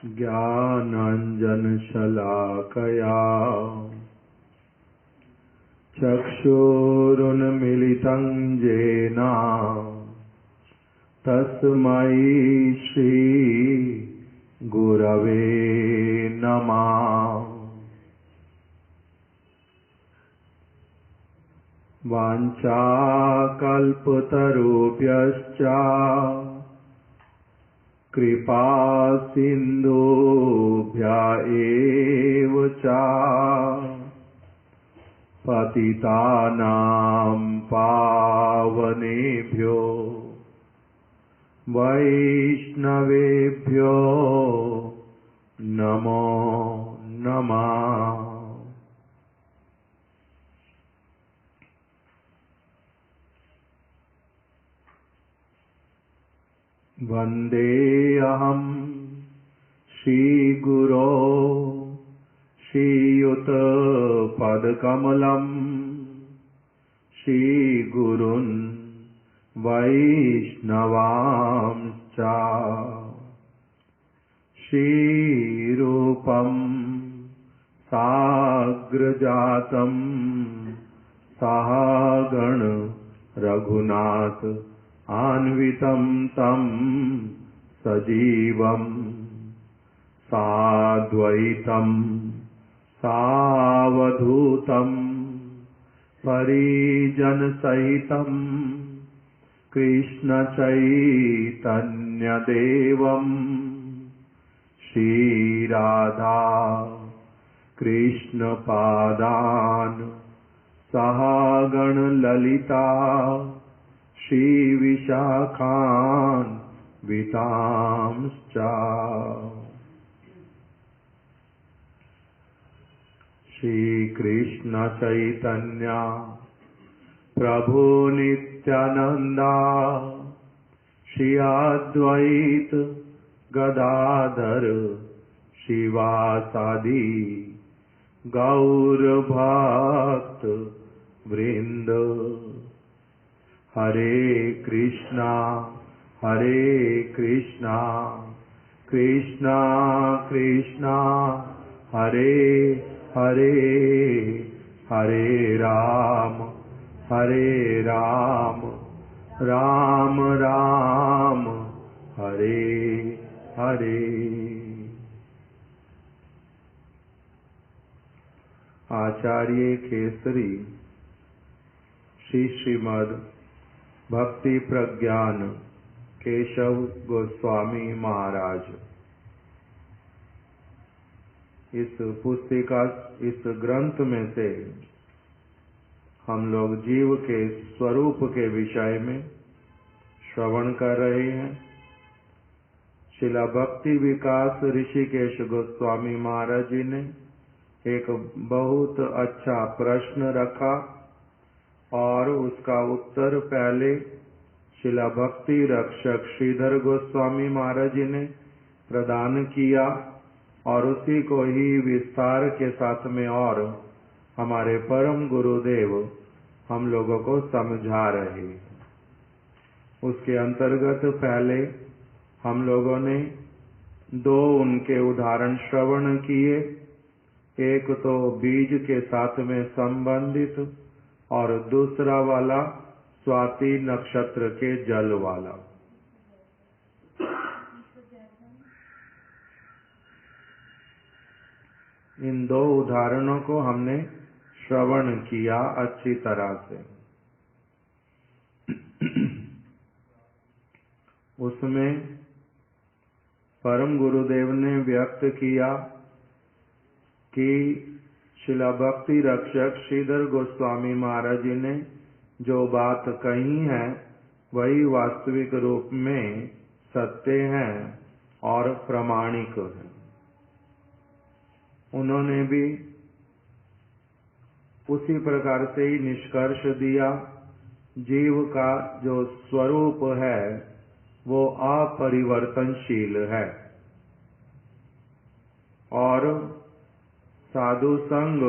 ज्ञानाञ्जनशलाकया चक्षुरुन्मीलितं येन तस्मै श्रीगुरवे नमः। वाञ्छाकल्पतरुभ्यश्च कृपा सिन्धुभ्य एव च पतितानां पावनेभ्यो वैष्णवेभ्यो नमो नमः। वन्देऽहं श्रीगुरो श्रीयुतपदकमलं श्रीगुरुन् वैष्णवांश्च श्रीरूपं साग्रजातं सहगण रघुनाथ अन्वितं तं सजीवं साद्वैतं सावधूतं परिजनसहितं कृष्णचैतन्यदेवं श्रीराधा कृष्णपादान् सहगणललिता श्रीविशाखान्वितांश्च श्रीकृष्ण चैतन्य प्रभु नित्यानंदा श्री अद्वैत गदाधर शिवासादि गौर भक्त वृंद। हरे कृष्णा कृष्णा कृष्णा हरे हरे, हरे राम राम राम हरे हरे। आचार्य केसरी श्रीमद् भक्ति प्रज्ञान केशव गोस्वामी महाराज। इस पुस्तिका, इस ग्रंथ में से हम लोग जीव के स्वरूप के विषय में श्रवण कर रहे हैं। श्रीला भक्ति विकास ऋषिकेश गोस्वामी महाराज जी ने एक बहुत अच्छा प्रश्न रखा और उसका उत्तर पहले शिला भक्ति रक्षक श्रीधर गोस्वामी महाराज जी ने प्रदान किया और उसी को ही विस्तार के साथ में और हमारे परम गुरुदेव हम लोगों को समझा रहे हैं। उसके अंतर्गत पहले हम लोगों ने दो उनके उदाहरण श्रवण किए, एक तो बीज के साथ में संबंधित और दूसरा वाला स्वाति नक्षत्र के जल वाला। इन दो उदाहरणों को हमने श्रवण किया अच्छी तरह से। उसमें परम गुरुदेव ने व्यक्त किया कि शिला भक्ति रक्षक श्रीधर गोस्वामी महाराज जी ने जो बात कही है वही वास्तविक रूप में सत्य है और प्रामाणिक है। उन्होंने भी उसी प्रकार से ही निष्कर्ष दिया, जीव का जो स्वरूप है वो अपरिवर्तनशील है और साधु संग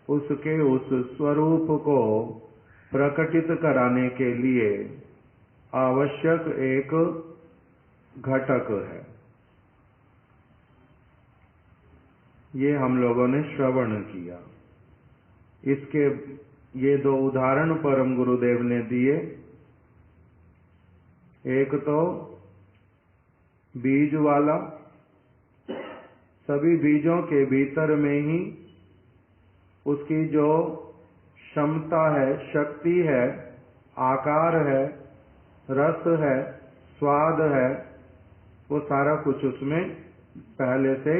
उसके उस स्वरूप को प्रकटित कराने के लिए आवश्यक एक घटक है। ये हम लोगों ने श्रवण किया। इसके ये दो उदाहरण परम गुरुदेव ने दिए। एक तो बीज वाला, सभी बीजों के भीतर में ही उसकी जो क्षमता है, शक्ति है, आकार है, रस है, स्वाद है, वो सारा कुछ उसमें पहले से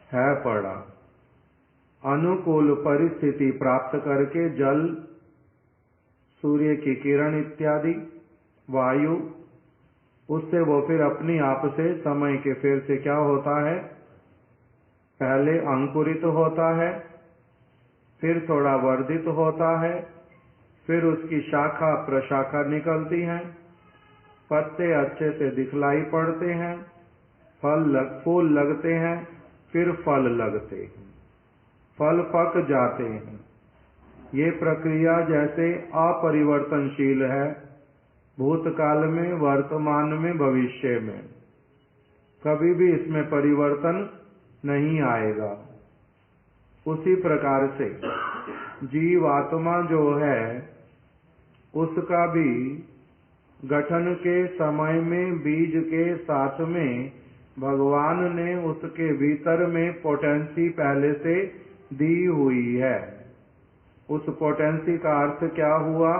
है पड़ा। अनुकूल परिस्थिति प्राप्त करके जल, सूर्य की किरण इत्यादि, वायु, उससे वो फिर अपनी आप से समय के फेर से क्या होता है, पहले अंकुरित होता है, फिर थोड़ा वर्धित होता है, फिर उसकी शाखा प्रशाखा निकलती हैं, पत्ते अच्छे से दिखलाई पड़ते हैं, फूल लगते हैं, फिर फल लगते हैं, फल पक जाते हैं। ये प्रक्रिया जैसे अपरिवर्तनशील है, भूतकाल में, वर्तमान में, भविष्य में कभी भी इसमें परिवर्तन नहीं आएगा। उसी प्रकार से जीवात्मा जो है उसका भी गठन के समय में बीज के साथ में भगवान ने उसके भीतर में पोटेंसी पहले से दी हुई है। उस पोटेंसी का अर्थ क्या हुआ,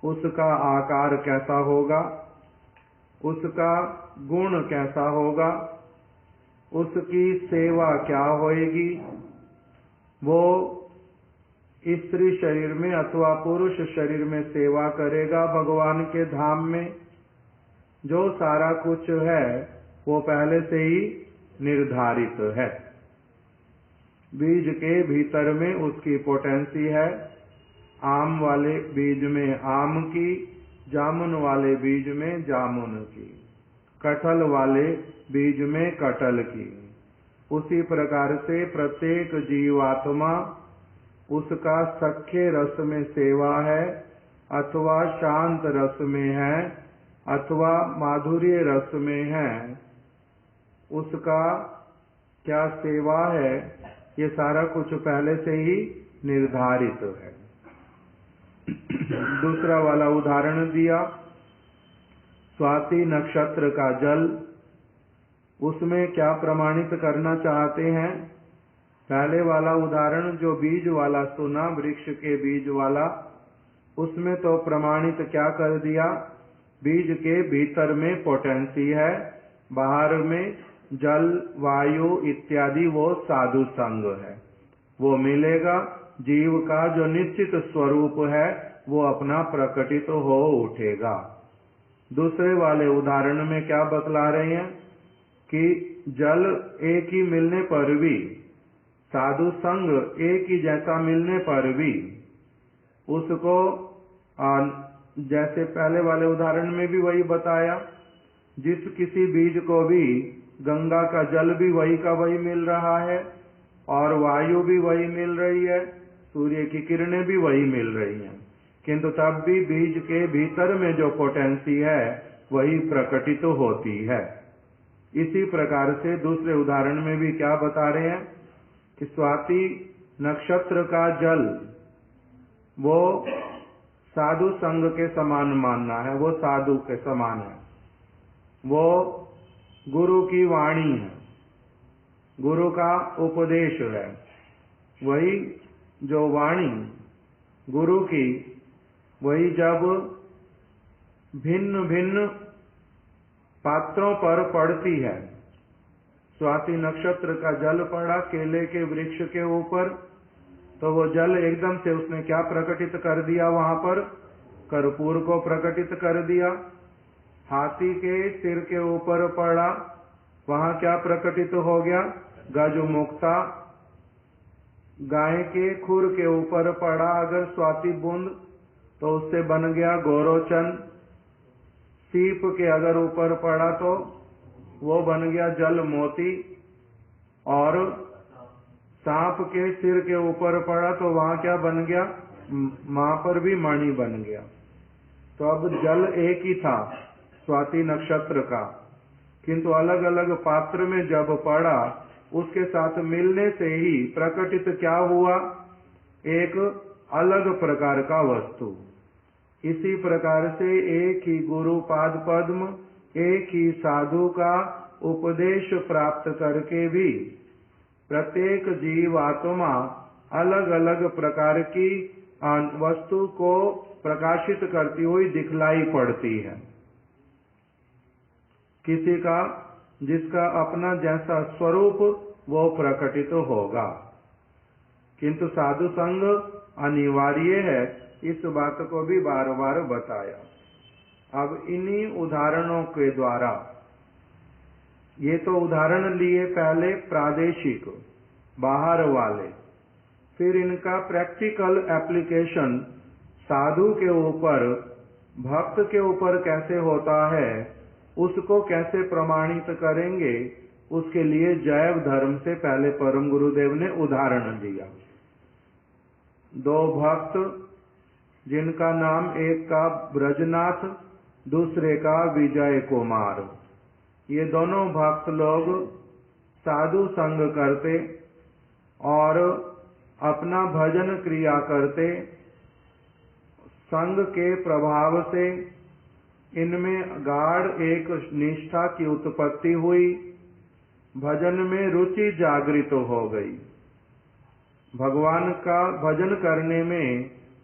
उसका आकार कैसा होगा, उसका गुण कैसा होगा, उसकी सेवा क्या होएगी, वो स्त्री शरीर में अथवा पुरुष शरीर में सेवा करेगा भगवान के धाम में। जो सारा कुछ है वो पहले से ही निर्धारित है। बीज के भीतर में उसकी पोटेंसी है। आम वाले बीज में आम की, जामुन वाले बीज में जामुन की, कटहल वाले बीज में कटहल की। उसी प्रकार से प्रत्येक जीवात्मा उसका सख्य रस में सेवा है, अथवा शांत रस में है, अथवा माधुर्य रस में है, उसका क्या सेवा है, ये सारा कुछ पहले से ही निर्धारित है। दूसरा वाला उदाहरण दिया, स्वाति नक्षत्र का जल, उसमें क्या प्रमाणित करना चाहते हैं। पहले वाला उदाहरण जो बीज वाला सुना, वृक्ष के बीज वाला, उसमें तो प्रमाणित क्या कर दिया, बीज के भीतर में पोटेंसी है, बाहर में जल, वायु इत्यादि वो साधु संग है, वो मिलेगा। जीव का जो निश्चित स्वरूप है वो अपना प्रकटित हो उठेगा। दूसरे वाले उदाहरण में क्या बतला रहे हैं कि जल एक ही मिलने पर भी, साधु संग एक ही जैसा मिलने पर भी उसको जैसे पहले वाले उदाहरण में भी वही बताया, जिस किसी बीज को भी गंगा का जल भी वही का वही मिल रहा है और वायु भी वही मिल रही है, सूर्य की किरणें भी वही मिल रही हैं, किंतु तब भी बीज के भीतर में जो पोटेंसी है वही प्रकटित होती है। इसी प्रकार से दूसरे उदाहरण में भी क्या बता रहे हैं कि स्वाति नक्षत्र का जल वो साधु संग के समान मानना है, वो साधु के समान है, वो गुरु की वाणी है, गुरु का उपदेश है। वही जो वाणी गुरु की, वही जब भिन्न भिन्न पात्रों पर पड़ती है, स्वाति नक्षत्र का जल पड़ा केले के वृक्ष के ऊपर, तो वो जल एकदम से उसने क्या प्रकटित कर दिया, वहां पर कर्पूर को प्रकटित कर दिया। हाथी के सिर के ऊपर पड़ा, वहां क्या प्रकटित हो गया, गजमुक्ता। गाय के खुर के ऊपर पड़ा अगर स्वाति बूंद तो उससे बन गया गोरोचन। सीप के अगर ऊपर पड़ा तो वो बन गया जल मोती, और सांप के सिर के ऊपर पड़ा तो वहां क्या बन गया, वहां पर भी मणि बन गया। तो अब जल एक ही था स्वाति नक्षत्र का, किंतु अलग अलग पात्र में जब पड़ा उसके साथ मिलने से ही प्रकटित क्या हुआ, एक अलग प्रकार का वस्तु। इसी प्रकार से एक ही गुरु पाद पद्म, एक ही साधु का उपदेश प्राप्त करके भी प्रत्येक जीव आत्मा अलग अलग प्रकार की वस्तु को प्रकाशित करती हुई दिखलाई पड़ती है। किसी का जिसका अपना जैसा स्वरूप वो प्रकटित होगा, किंतु साधु संग अनिवार्य है, इस बात को भी बार बार बताया। अब इन्हीं उदाहरणों के द्वारा, ये तो उदाहरण लिए पहले प्रादेशिक बाहर वाले, फिर इनका प्रैक्टिकल एप्लीकेशन साधु के ऊपर, भक्त के ऊपर कैसे होता है, उसको कैसे प्रमाणित करेंगे, उसके लिए जैव धर्म से पहले परम गुरुदेव ने उदाहरण दिया। दो भक्त जिनका नाम एक का ब्रजनाथ, दूसरे का विजय कुमार, ये दोनों भक्त लोग साधु संग करते और अपना भजन क्रिया करते। संग के प्रभाव से इनमें गाढ़ एक निष्ठा की उत्पत्ति हुई, भजन में रुचि जागृत हो गई। भगवान का भजन करने में,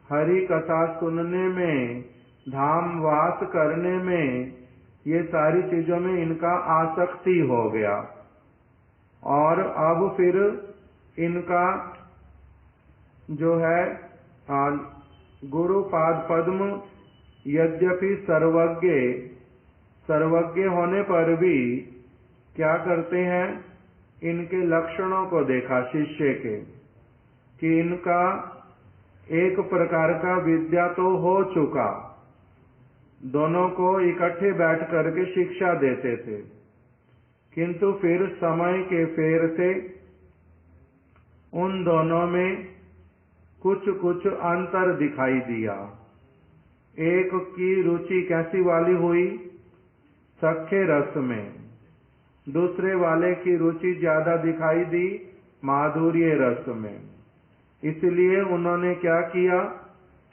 हरि कथा सुनने में, धाम वास करने में, ये सारी चीजों में इनका आसक्ति हो गया। और अब फिर इनका जो है गुरु पाद पद्म यद्यपि सर्वज्ञ होने पर भी क्या करते हैं, इनके लक्षणों को देखा शिष्य के, कि इनका एक प्रकार का विद्या तो हो चुका, दोनों को इकट्ठे बैठ करके शिक्षा देते थे, किंतु फिर समय के फेर से उन दोनों में कुछ कुछ अंतर दिखाई दिया। एक की रुचि कैसी वाली हुई, सख्य रस में, दूसरे वाले की रुचि ज्यादा दिखाई दी माधुर्य रस में। इसलिए उन्होंने क्या किया,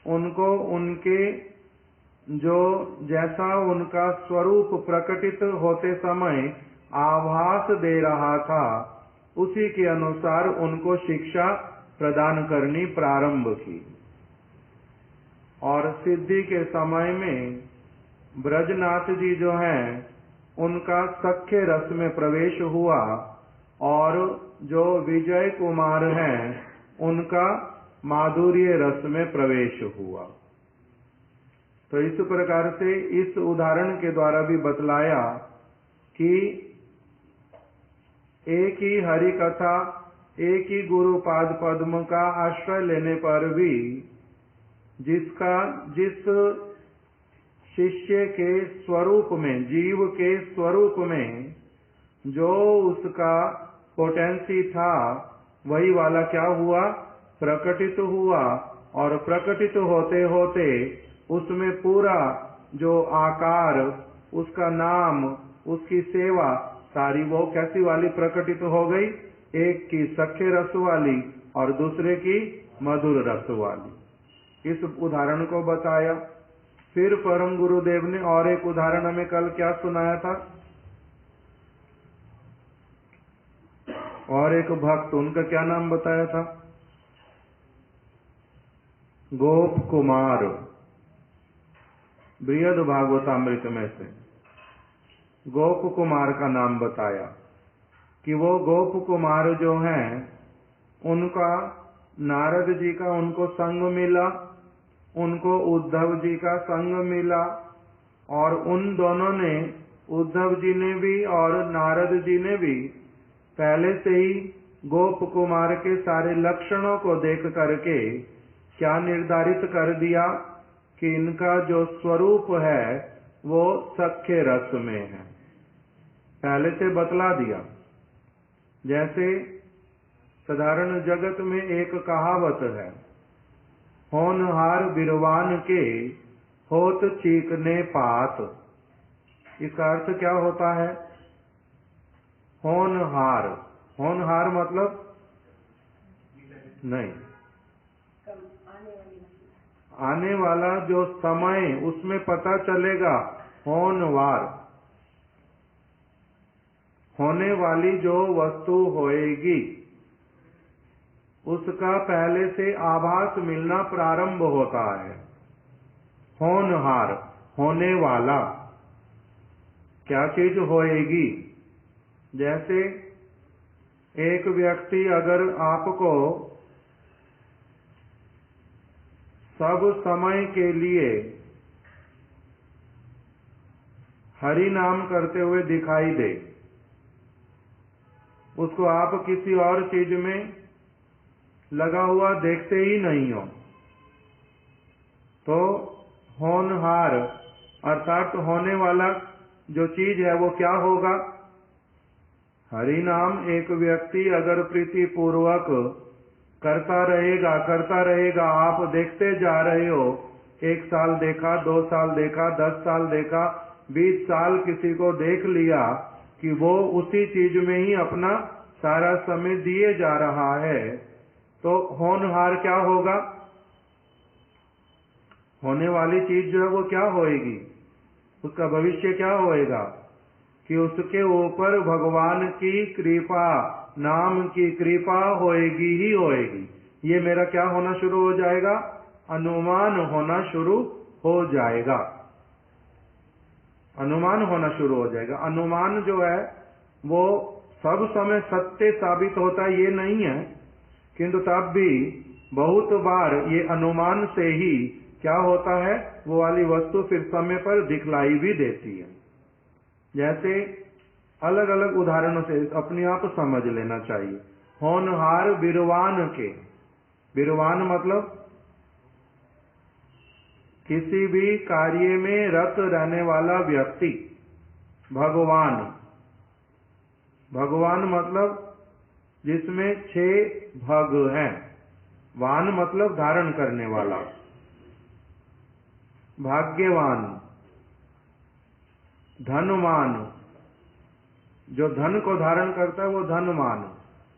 उनको उनके जो जैसा उनका स्वरूप प्रकटित होते समय आभास दे रहा था, उसी के अनुसार उनको शिक्षा प्रदान करनी प्रारंभ की। और सिद्धि के समय में ब्रजनाथ जी जो हैं, उनका सख्य रस में प्रवेश हुआ, और जो विजय कुमार हैं उनका माधुर्य रस में प्रवेश हुआ। तो इस प्रकार से इस उदाहरण के द्वारा भी बतलाया कि एक ही हरि कथा, एक ही गुरु पाद पद्म का आश्रय लेने पर भी जिस शिष्य के स्वरूप में, जीव के स्वरूप में जो उसका पोटेंसी था, वही वाला क्या हुआ, प्रकटित हुआ। और प्रकटित होते होते उसमें पूरा जो आकार, उसका नाम, उसकी सेवा सारी वो कैसी वाली प्रकटित हो गई, एक की सख्य रस वाली और दूसरे की मधुर रस वाली। इस उदाहरण को बताया। फिर परम गुरुदेव ने और एक उदाहरण हमें कल क्या सुनाया था, और एक भक्त, उनका क्या नाम बताया था, गोप कुमार। बृहद भागवतामृत में से गोप कुमार का नाम बताया कि वो गोप कुमार जो हैं, उनका नारद जी का उनको संग मिला, उनको उद्धव जी का संग मिला, और उन दोनों ने, उद्धव जी ने भी और नारद जी ने भी पहले से ही गोप कुमार के सारे लक्षणों को देख करके क्या निर्धारित कर दिया कि इनका जो स्वरूप है वो सख्य रस में है। पहले से बतला दिया। जैसे साधारण जगत में एक कहावत है, होनहार बिरवान के होत चीकने पात। इसका अर्थ क्या होता है, होनहार होनहार मतलब नहीं, आने वाला जो समय उसमें पता चलेगा। होनवार, होने वाली जो वस्तु होएगी उसका पहले से आभास मिलना प्रारंभ होता है। होनहार, होने वाला, क्या चीज होएगी। जैसे एक व्यक्ति अगर आपको सब समय के लिए हरि नाम करते हुए दिखाई दे, उसको आप किसी और चीज में लगा हुआ देखते ही नहीं हो, तो होनहार अर्थात होने वाला जो चीज है वो क्या होगा। हरि नाम एक व्यक्ति अगर प्रीति पूर्वक करता रहेगा, आप देखते जा रहे हो, 1 साल देखा, 2 साल देखा, 10 साल देखा, 20 साल किसी को देख लिया कि वो उसी चीज में ही अपना सारा समय दिए जा रहा है, तो होनहार क्या होगा। होने वाली चीज जो है वो क्या होएगी, उसका भविष्य क्या होएगा कि उसके ऊपर भगवान की कृपा, नाम की कृपा होएगी ही होएगी। ये मेरा क्या होना शुरू हो जाएगा, अनुमान होना शुरू हो जाएगा। अनुमान होना शुरू हो जाएगा। अनुमान जो है वो सब समय सत्य साबित होता है ये नहीं है, किंतु तब भी बहुत बार ये अनुमान से ही क्या होता है, वो वाली वस्तु फिर समय पर दिखलाई भी देती है। जैसे अलग अलग उदाहरणों से अपने आप समझ लेना चाहिए। होनहार बिरवान के, बिरवान मतलब किसी भी कार्य में रत रहने वाला व्यक्ति। भगवान, भगवान मतलब जिसमें 6 भग हैं। वान मतलब धारण करने वाला। भाग्यवान, धनवान, जो धन को धारण करता है वो धनवान,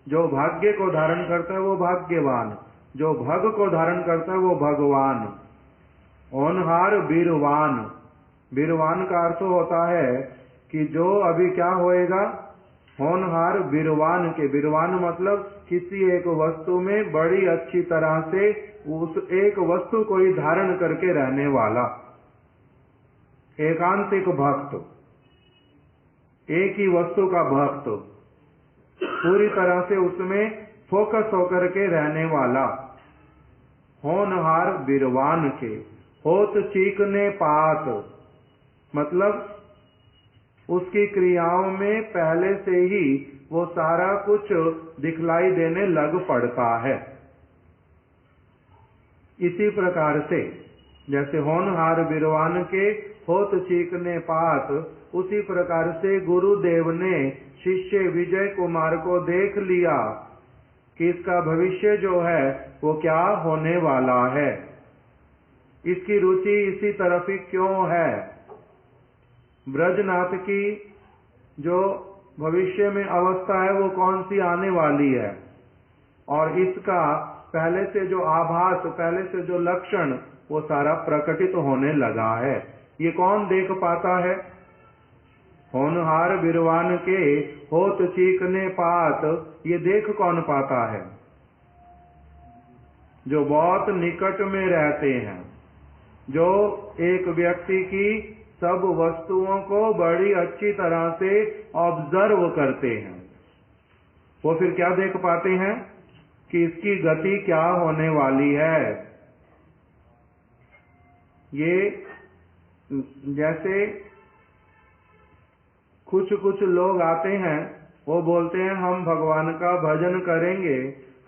जो भाग्य को धारण करता है वो भाग्यवान, जो भग को धारण करता है वो भगवान। होनहार बीरवान, बीरवान का अर्थ होता है कि जो अभी क्या होएगा, होनहार बीरवान के। बीरवान मतलब किसी एक वस्तु में बड़ी अच्छी तरह से उस एक वस्तु को ही धारण करके रहने वाला। एकांतिक भक्त, एक ही वस्तु का भक्त, पूरी तरह से उसमें फोकस होकर के रहने वाला। होनहार बीरवान के। होत चीकने पात मतलब उसकी क्रियाओं में पहले से ही वो सारा कुछ दिखलाई देने लग पड़ता है। इसी प्रकार से जैसे होनहार बिरवान के होत चीकने पात, उसी प्रकार से गुरुदेव ने शिष्य विजय कुमार को देख लिया कि इसका भविष्य जो है वो क्या होने वाला है, इसकी रुचि इसी तरफ ही क्यों है। ब्रजनाथ की जो भविष्य में अवस्था है वो कौन सी आने वाली है, और इसका पहले से जो आभास, पहले से जो लक्षण वो सारा प्रकटित होने लगा है। ये कौन देख पाता है। होनहार बिरवान के होत चीकने पात, ये देख कौन पाता है, जो बहुत निकट में रहते हैं, जो एक व्यक्ति की सब वस्तुओं को बड़ी अच्छी तरह से ऑब्जर्व करते हैं। वो फिर क्या देख पाते हैं कि इसकी गति क्या होने वाली है। ये जैसे कुछ लोग आते हैं, वो बोलते हैं हम भगवान का भजन करेंगे,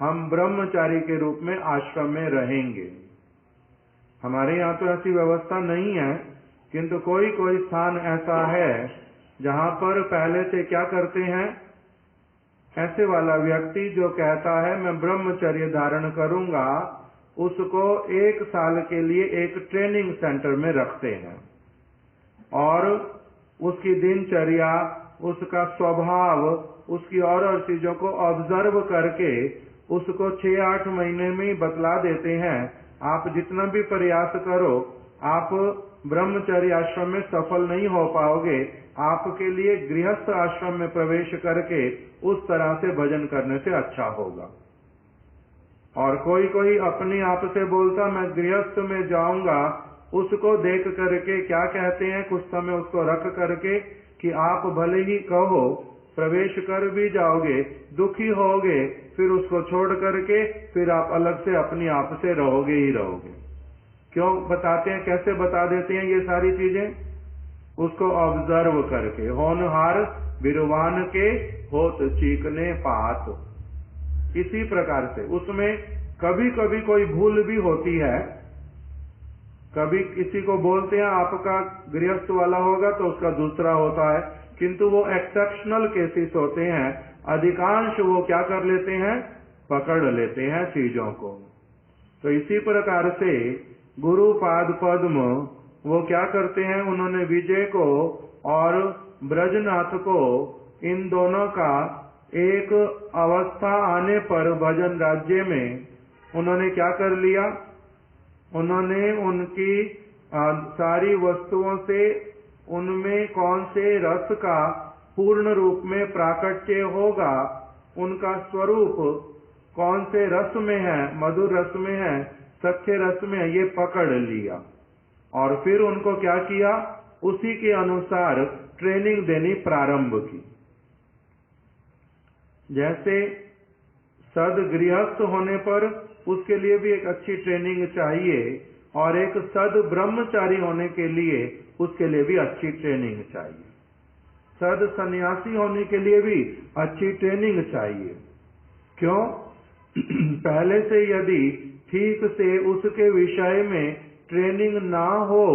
हम ब्रह्मचारी के रूप में आश्रम में रहेंगे। हमारे यहाँ तो ऐसी व्यवस्था नहीं है, किंतु कोई कोई स्थान ऐसा है जहाँ पर पहले से क्या करते हैं, ऐसे वाला व्यक्ति जो कहता है मैं ब्रह्मचर्य धारण करूंगा, उसको 1 साल के लिए एक ट्रेनिंग सेंटर में रखते हैं और उसकी दिनचर्या उसका स्वभाव, उसकी और चीजों को ऑब्जर्व करके उसको 6-8 महीने में ही बतला देते हैं। आप जितना भी प्रयास करो, आप ब्रह्मचर्य आश्रम में सफल नहीं हो पाओगे। आपके लिए गृहस्थ आश्रम में प्रवेश करके उस तरह से भजन करने से अच्छा होगा। और कोई कोई अपने आप से बोलता मैं गृहस्थ में जाऊंगा, उसको देख करके क्या कहते हैं, कुछ समय उसको रख करके कि आप भले ही कहो प्रवेश कर भी जाओगे, दुखी होगे, फिर उसको छोड़ करके फिर आप अलग से अपनी आप से रहोगे ही रहोगे। क्यों बताते हैं, कैसे बता देते हैं ये सारी चीजें? उसको ऑब्जर्व करके। होनहार बिरवान के होत चीकने पात, इसी प्रकार से उसमें कभी कभी कोई भूल भी होती है। कभी किसी को बोलते हैं आपका गृहस्थ वाला होगा तो उसका दूसरा होता है, किंतु वो एक्सेप्शनल केसेस होते हैं। अधिकांश वो क्या कर लेते हैं, पकड़ लेते हैं चीजों को। तो इसी प्रकार से गुरु पाद पद्म वो क्या करते हैं, उन्होंने विजय को और ब्रजनाथ को, इन दोनों का एक अवस्था आने पर भजन राज्य में उन्होंने क्या कर लिया, उन्होंने उनकी सारी वस्तुओं से उनमें कौन से रस का पूर्ण रूप में प्राकट्य होगा, उनका स्वरूप कौन से रस में है, मधुर रस में है, सच्चे रस में है, ये पकड़ लिया। और फिर उनको क्या किया, उसी के अनुसार ट्रेनिंग देनी प्रारंभ की। जैसे सद गृहस्थ होने पर उसके लिए भी एक अच्छी ट्रेनिंग चाहिए, और एक सद ब्रह्मचारी होने के लिए उसके लिए भी अच्छी ट्रेनिंग चाहिए। सद सन्यासी होने के लिए भी अच्छी ट्रेनिंग चाहिए। क्यों? पहले से यदि ठीक से उसके विषय में ट्रेनिंग ना हो,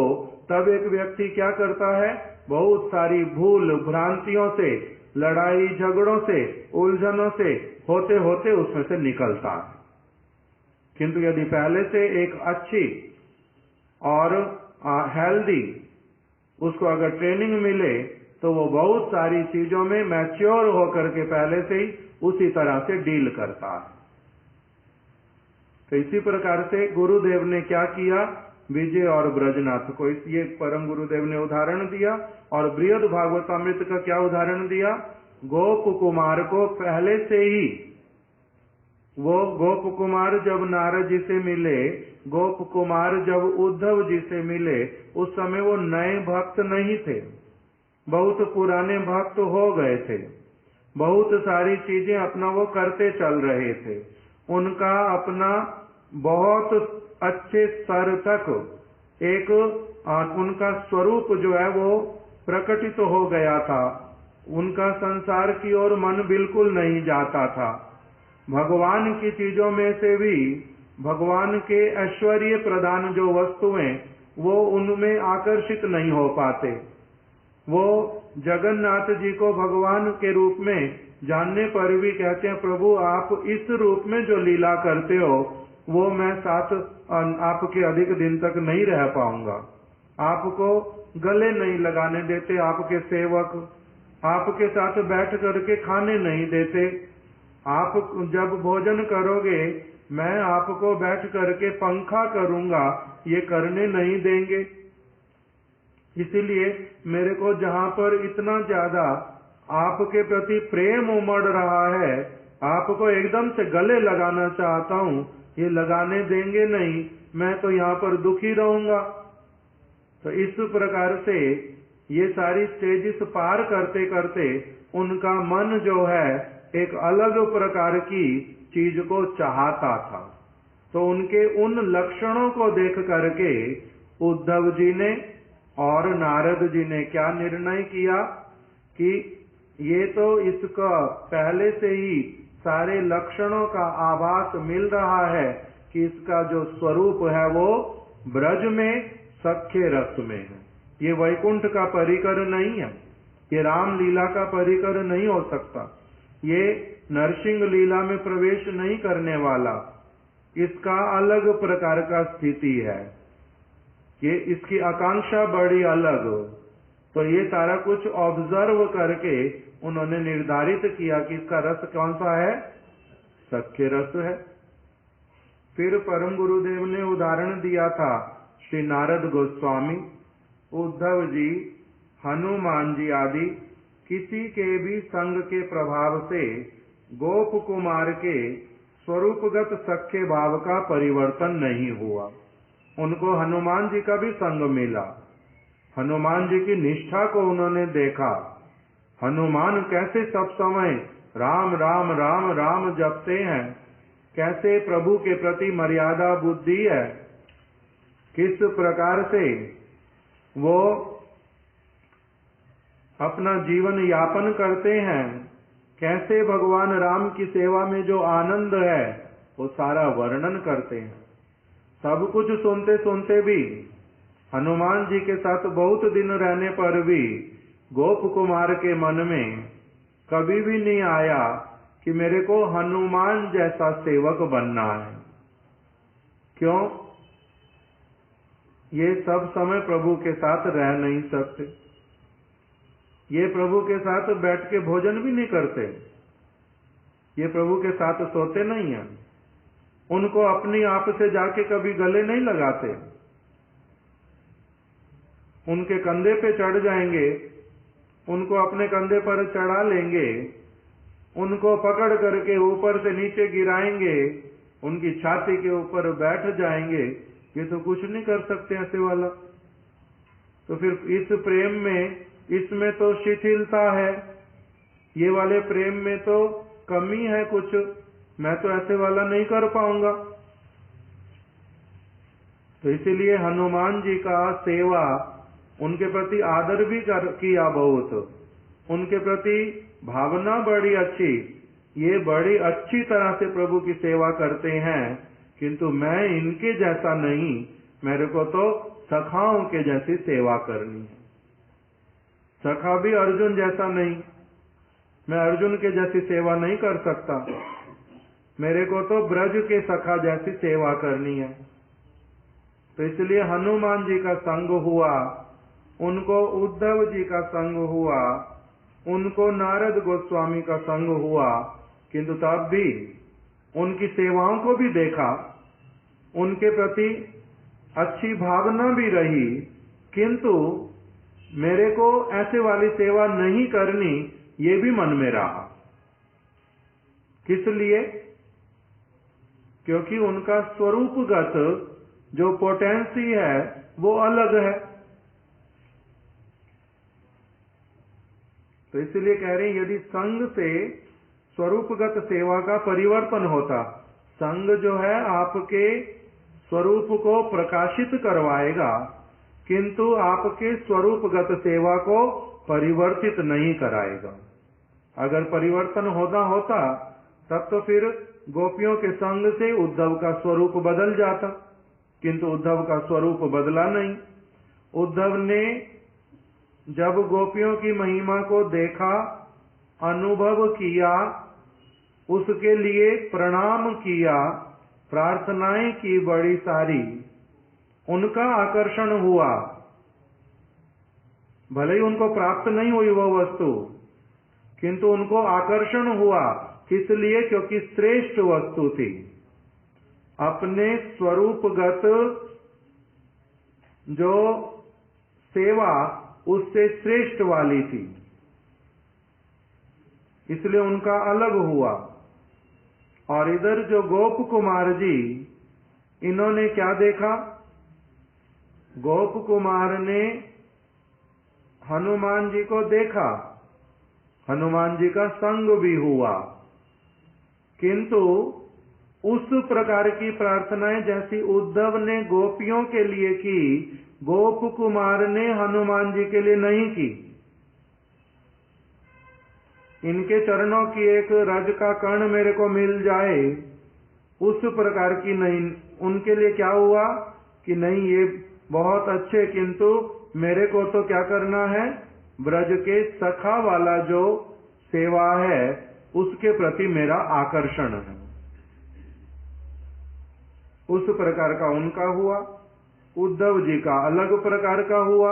तब एक व्यक्ति क्या करता है, बहुत सारी भूल भ्रांतियों से, लड़ाई झगड़ों से, उलझनों से होते होते उसमें से निकलता है। किंतु यदि पहले से एक अच्छी और हेल्दी उसको अगर ट्रेनिंग मिले, तो वो बहुत सारी चीजों में मैच्योर होकर के पहले से ही उसी तरह से डील करता है। तो इसी प्रकार से गुरुदेव ने क्या किया, विजय और ब्रजनाथ को ये परम गुरुदेव ने उदाहरण दिया। और बृहद भागवतामृत का क्या उदाहरण दिया, गोप कुमार को पहले से ही, वो गोप कुमार जब नारद जी से मिले, गोप कुमार जब उद्धव जी से मिले, उस समय वो नए भक्त नहीं थे, बहुत पुराने भक्त हो गए थे, बहुत सारी चीजें अपना वो करते चल रहे थे। उनका अपना बहुत अच्छे स्तर तक एक उनका स्वरूप जो है वो प्रकटित हो गया था। उनका संसार की ओर मन बिल्कुल नहीं जाता था। भगवान की चीजों में से भी भगवान के ऐश्वर्य प्रदान जो वस्तुएं, वो उनमें आकर्षित नहीं हो पाते। वो जगन्नाथ जी को भगवान के रूप में जानने पर भी कहते हैं, प्रभु आप इस रूप में जो लीला करते हो वो मैं साथ आपके अधिक दिन तक नहीं रह पाऊंगा। आपको गले नहीं लगाने देते आपके सेवक, आपके साथ बैठ करके खाने नहीं देते, आप जब भोजन करोगे मैं आपको बैठ करके पंखा करूंगा, ये करने नहीं देंगे। इसीलिए मेरे को जहाँ पर इतना ज्यादा आपके प्रति प्रेम उमड़ रहा है, आपको एकदम से गले लगाना चाहता हूँ, ये लगाने देंगे नहीं, मैं तो यहाँ पर दुखी रहूंगा। तो इस प्रकार से ये सारी स्टेजेस पार करते करते उनका मन जो है एक अलग प्रकार की चीज को चाहता था। तो उनके उन लक्षणों को देख करके उद्धव जी ने और नारद जी ने क्या निर्णय किया कि ये तो इसका पहले से ही सारे लक्षणों का आभास मिल रहा है कि इसका जो स्वरूप है वो ब्रज में सख्य रस में है। ये वैकुंठ का परिकर नहीं है, ये राम लीला का परिकर नहीं हो सकता, ये नरसिंह लीला में प्रवेश नहीं करने वाला, इसका अलग प्रकार का स्थिति है, ये इसकी आकांक्षा बड़ी अलग। तो ये सारा कुछ ऑब्जर्व करके उन्होंने निर्धारित किया कि इसका रस कौन सा है, सख्य रस है। फिर परम गुरुदेव ने उदाहरण दिया था, श्री नारद गोस्वामी, उद्धव जी, हनुमान जी आदि किसी के भी संग के प्रभाव से गोप कुमार के स्वरूपगत सख्य भाव का परिवर्तन नहीं हुआ। उनको हनुमान जी का भी संग मिला, हनुमान जी की निष्ठा को उन्होंने देखा। हनुमान कैसे सब समय राम राम राम राम जपते हैं, कैसे प्रभु के प्रति मर्यादा बुद्धि है, किस प्रकार से वो अपना जीवन यापन करते हैं, कैसे भगवान राम की सेवा में जो आनंद है वो सारा वर्णन करते हैं। सब कुछ सुनते सुनते भी हनुमान जी के साथ बहुत दिन रहने पर भी गोप कुमार के मन में कभी भी नहीं आया कि मेरे को हनुमान जैसा सेवक बनना है। क्यों? ये सब समय प्रभु के साथ रह नहीं सकते, ये प्रभु के साथ बैठ के भोजन भी नहीं करते, ये प्रभु के साथ सोते नहीं हैं, उनको अपनी आप से जाके कभी गले नहीं लगाते, उनके कंधे पे चढ़ जाएंगे, उनको अपने कंधे पर चढ़ा लेंगे, उनको पकड़ करके ऊपर से नीचे गिराएंगे, उनकी छाती के ऊपर बैठ जाएंगे। ये तो कुछ नहीं कर सकते ऐसे वाला। तो फिर इस प्रेम में, इसमें तो शिथिलता है, ये वाले प्रेम में तो कमी है कुछ, मैं तो ऐसे वाला नहीं कर पाऊंगा। तो इसीलिए हनुमान जी का सेवा, उनके प्रति आदर भी किया बहुत, उनके प्रति भावना बड़ी अच्छी, ये बड़ी अच्छी तरह से प्रभु की सेवा करते हैं, किंतु मैं इनके जैसा नहीं, मेरे को तो सखाओं के जैसी सेवा करनी है। सखा भी अर्जुन जैसा नहीं, मैं अर्जुन के जैसी सेवा नहीं कर सकता, मेरे को तो ब्रज के सखा जैसी सेवा करनी है। तो इसलिए हनुमान जी का संग हुआ, उनको उद्धव जी का संग हुआ, उनको नारद गोस्वामी का संग हुआ, किंतु तब भी उनकी सेवाओं को भी देखा, उनके प्रति अच्छी भावना भी रही, किंतु मेरे को ऐसे वाली सेवा नहीं करनी, ये भी मन में रहा। किस लिए? क्योंकि उनका स्वरूपगत जो पोटेंसी है वो अलग है। तो इसलिए कह रहे हैं, यदि संग से स्वरूपगत सेवा का परिवर्तन होता, संग जो है आपके स्वरूप को प्रकाशित करवाएगा, किंतु आपके स्वरूपगत सेवा को परिवर्तित नहीं कराएगा। अगर परिवर्तन होता तब तो फिर गोपियों के संग से उद्धव का स्वरूप बदल जाता, किंतु उद्धव का स्वरूप बदला नहीं। उद्धव ने जब गोपियों की महिमा को देखा, अनुभव किया, उसके लिए प्रणाम किया, प्रार्थनाएं की बड़ी सारी, उनका आकर्षण हुआ। भले ही उनको प्राप्त नहीं हुई वो वस्तु, किंतु उनको आकर्षण हुआ। किस लिए? क्योंकि श्रेष्ठ वस्तु थी, अपने स्वरूपगत जो सेवा उससे श्रेष्ठ वाली थी, इसलिए उनका अलग हुआ। और इधर जो गोप कुमार जी, इन्होंने क्या देखा? गोप कुमार ने हनुमान जी को देखा, हनुमान जी का संग भी हुआ, किंतु उस प्रकार की प्रार्थनाएं जैसी उद्धव ने गोपियों के लिए की, गोप कुमार ने हनुमान जी के लिए नहीं की। इनके चरणों की एक रज का कण मेरे को मिल जाए, उस प्रकार की नहीं। उनके लिए क्या हुआ कि नहीं, ये बहुत अच्छे, किंतु मेरे को तो क्या करना है, ब्रज के सखा वाला जो सेवा है उसके प्रति मेरा आकर्षण है। उस प्रकार का उनका हुआ, उद्धव जी का अलग प्रकार का हुआ।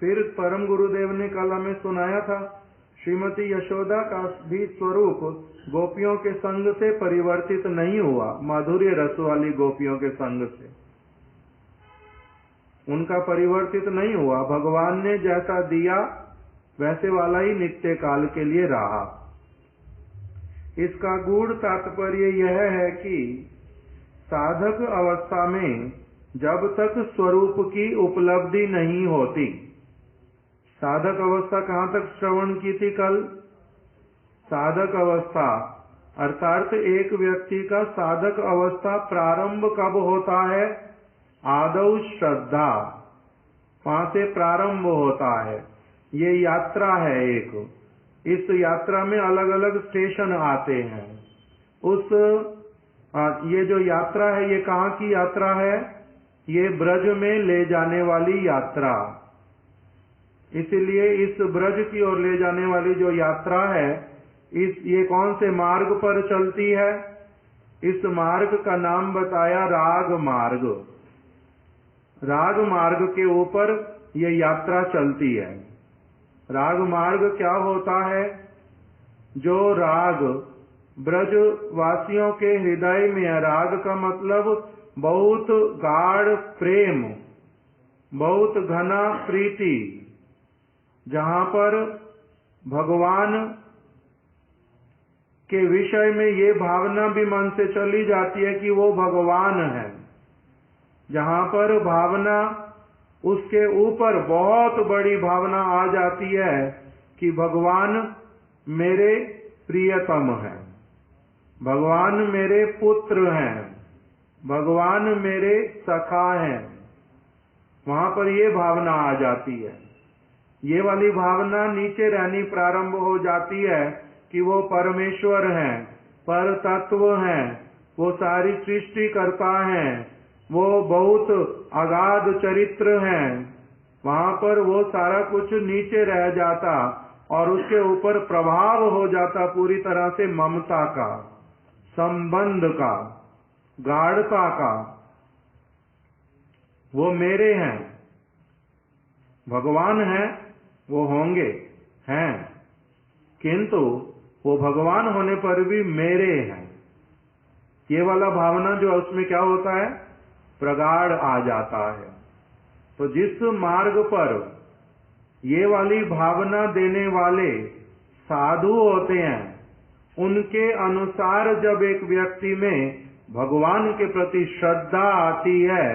फिर परम गुरुदेव ने कल हमें सुनाया था, श्रीमती यशोदा का भी स्वरूप गोपियों के संग से परिवर्तित नहीं हुआ, माधुर्य रस वाली गोपियों के संग से उनका परिवर्तित नहीं हुआ। भगवान ने जैसा दिया वैसे वाला ही नित्य काल के लिए रहा। इसका गूढ़ तात्पर्य यह है कि साधक अवस्था में जब तक स्वरूप की उपलब्धि नहीं होती, साधक अवस्था कहाँ तक श्रवण की थी कल? साधक अवस्था अर्थात एक व्यक्ति का साधक अवस्था प्रारंभ कब होता है? आदौ श्रद्धा, वहां से प्रारंभ होता है। ये यात्रा है एक, इस यात्रा में अलग अलग स्टेशन आते हैं। ये जो यात्रा है ये कहाँ की यात्रा है? ये ब्रज में ले जाने वाली यात्रा। इसलिए इस ब्रज की ओर ले जाने वाली जो यात्रा है, ये कौन से मार्ग पर चलती है? इस मार्ग का नाम बताया राग मार्ग। राग मार्ग के ऊपर ये यात्रा चलती है। राग मार्ग क्या होता है? जो राग ब्रज वासियों के हृदय में है। राग का मतलब बहुत गाढ़ प्रेम, बहुत घना प्रीति, जहाँ पर भगवान के विषय में ये भावना भी मन से चली जाती है कि वो भगवान है। जहाँ पर भावना उसके ऊपर बहुत बड़ी भावना आ जाती है कि भगवान मेरे प्रियतम हैं, भगवान मेरे पुत्र हैं, भगवान मेरे सखा हैं, वहां पर ये भावना आ जाती है। ये वाली भावना नीचे रहनी प्रारंभ हो जाती है कि वो परमेश्वर हैं, पर तत्व हैं, वो सारी सृष्टि करता है, वो बहुत अगाध चरित्र हैं। वहां पर वो सारा कुछ नीचे रह जाता और उसके ऊपर प्रभाव हो जाता पूरी तरह से ममता का, संबंध का, गाढ़ता का। वो मेरे हैं, भगवान हैं, वो होंगे, हैं, किंतु वो भगवान होने पर भी मेरे हैं। ये वाला भावना जो उसमें क्या होता है? प्रगाढ़ आ जाता है। तो जिस मार्ग पर ये वाली भावना देने वाले साधु होते हैं, उनके अनुसार जब एक व्यक्ति में भगवान के प्रति श्रद्धा आती है,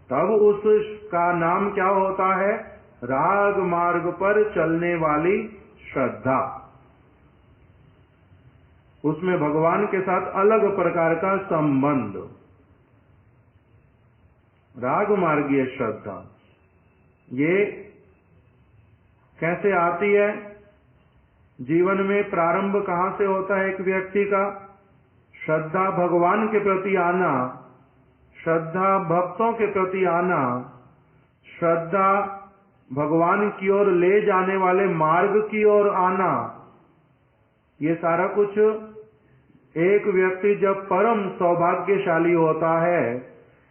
तब उसका नाम क्या होता है? राग मार्ग पर चलने वाली श्रद्धा। उसमें भगवान के साथ अलग प्रकार का संबंध, राग मार्गीय श्रद्धा। ये कैसे आती है? जीवन में प्रारंभ कहाँ से होता है एक व्यक्ति का? श्रद्धा भगवान के प्रति आना, श्रद्धा भक्तों के प्रति आना, श्रद्धा भगवान की ओर ले जाने वाले मार्ग की ओर आना। ये सारा कुछ एक व्यक्ति जब परम सौभाग्यशाली होता है,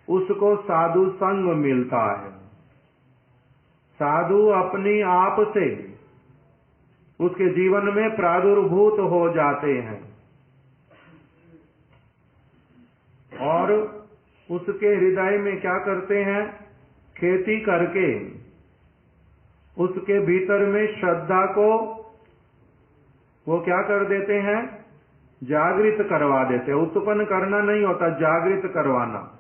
उसको साधु संग मिलता है। साधु अपनी आप से उसके जीवन में प्रादुर्भूत हो जाते हैं और उसके हृदय में क्या करते हैं? खेती करके उसके भीतर में श्रद्धा को वो क्या कर देते हैं? जागृत करवा देते हैं। उत्पन्न करना नहीं होता, जागृत करवाना।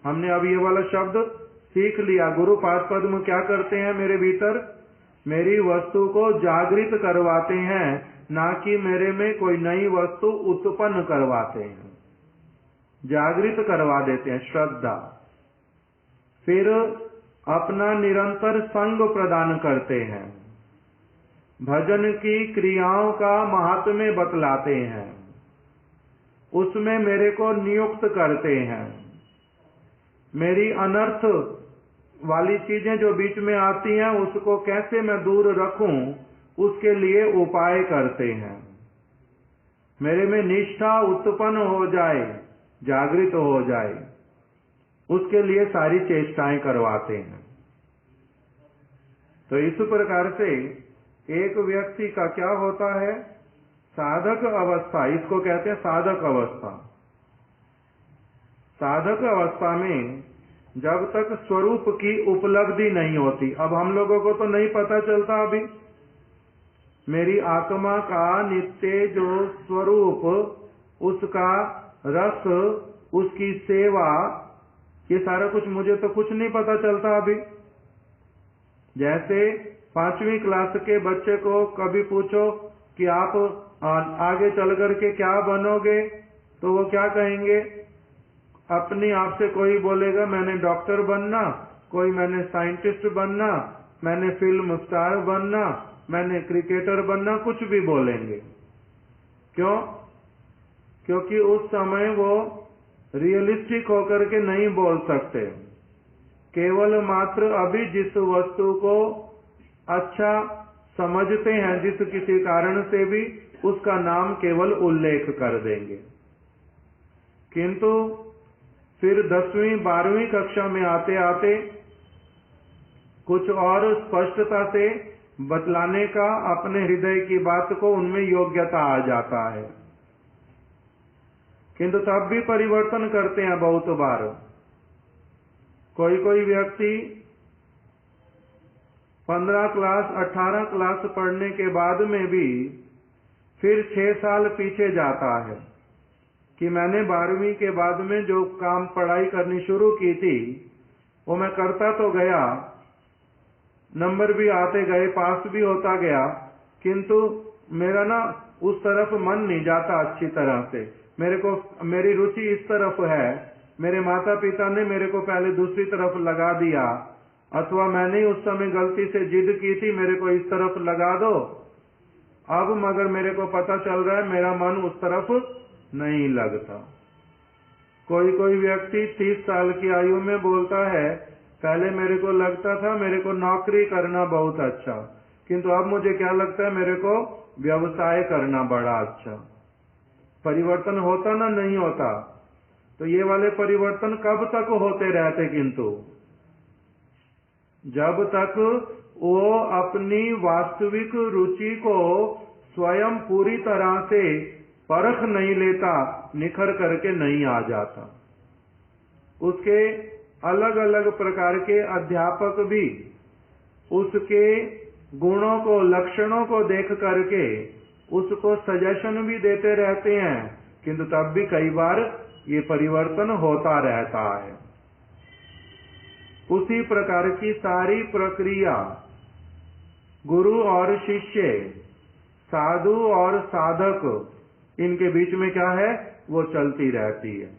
हमने अब ये वाला शब्द सीख लिया। गुरु पाद पद्म क्या करते हैं मेरे भीतर? मेरी वस्तु को जागृत करवाते हैं, ना कि मेरे में कोई नई वस्तु उत्पन्न करवाते हैं। जागृत करवा देते हैं श्रद्धा। फिर अपना निरंतर संग प्रदान करते हैं, भजन की क्रियाओं का महात्म्य बतलाते हैं, उसमें मेरे को नियुक्त करते हैं। मेरी अनर्थ वाली चीजें जो बीच में आती हैं, उसको कैसे मैं दूर रखूं, उसके लिए उपाय करते हैं। मेरे में निष्ठा उत्पन्न हो जाए, जागृत हो जाए, उसके लिए सारी चेष्टाएं करवाते हैं। तो इस प्रकार से एक व्यक्ति का क्या होता है, साधक अवस्था, इसको कहते हैं साधक अवस्था। साधक अवस्था में जब तक स्वरूप की उपलब्धि नहीं होती, अब हम लोगों को तो नहीं पता चलता अभी मेरी आत्मा का नित्य जो स्वरूप, उसका रस, उसकी सेवा, ये सारा कुछ मुझे तो कुछ नहीं पता चलता अभी। जैसे 5वीं क्लास के बच्चे को कभी पूछो कि आप आगे चल करके क्या बनोगे, तो वो क्या कहेंगे, अपने आप से कोई बोलेगा मैंने डॉक्टर बनना, कोई मैंने साइंटिस्ट बनना, मैंने फिल्म स्टार बनना, मैंने क्रिकेटर बनना, कुछ भी बोलेंगे। क्यों? क्योंकि उस समय वो रियलिस्टिक होकर के नहीं बोल सकते। केवल मात्र अभी जिस वस्तु को अच्छा समझते हैं, जिस किसी कारण से भी, उसका नाम केवल उल्लेख कर देंगे। किंतु फिर 10वीं 12वीं कक्षा में आते आते कुछ और स्पष्टता से बतलाने का, अपने हृदय की बात को उनमें योग्यता आ जाता है। किंतु तब भी परिवर्तन करते हैं बहुत बार। कोई कोई व्यक्ति 15 क्लास 18 क्लास पढ़ने के बाद में भी फिर 6 साल पीछे जाता है कि मैंने 12वीं के बाद में जो काम पढ़ाई करनी शुरू की थी वो मैं करता तो गया, नंबर भी आते गए, पास भी होता गया, किंतु मेरा ना उस तरफ मन नहीं जाता अच्छी तरह से। मेरी रुचि इस तरफ है, मेरे माता पिता ने मेरे को पहले दूसरी तरफ लगा दिया, अथवा मैंने उस समय गलती से जिद की थी मेरे को इस तरफ लगा दो। अब मगर मेरे को पता चल रहा है मेरा मन उस तरफ नहीं लगता। कोई कोई व्यक्ति 30 साल की आयु में बोलता है पहले मेरे को लगता था मेरे को नौकरी करना बहुत अच्छा, किंतु अब मुझे क्या लगता है मेरे को व्यवसाय करना बड़ा अच्छा। परिवर्तन होता ना नहीं होता? तो ये वाले परिवर्तन कब तक होते रहते? किंतु जब तक वो अपनी वास्तविक रुचि को स्वयं पूरी तरह से परख नहीं लेता, निखर करके नहीं आ जाता। उसके अलग अलग प्रकार के अध्यापक भी उसके गुणों को, लक्षणों को देख करके उसको सजेशन भी देते रहते हैं, किंतु तब भी कई बार ये परिवर्तन होता रहता है। उसी प्रकार की सारी प्रक्रिया गुरु और शिष्य, साधु और साधक, इनके बीच में क्या है, वो चलती रहती है।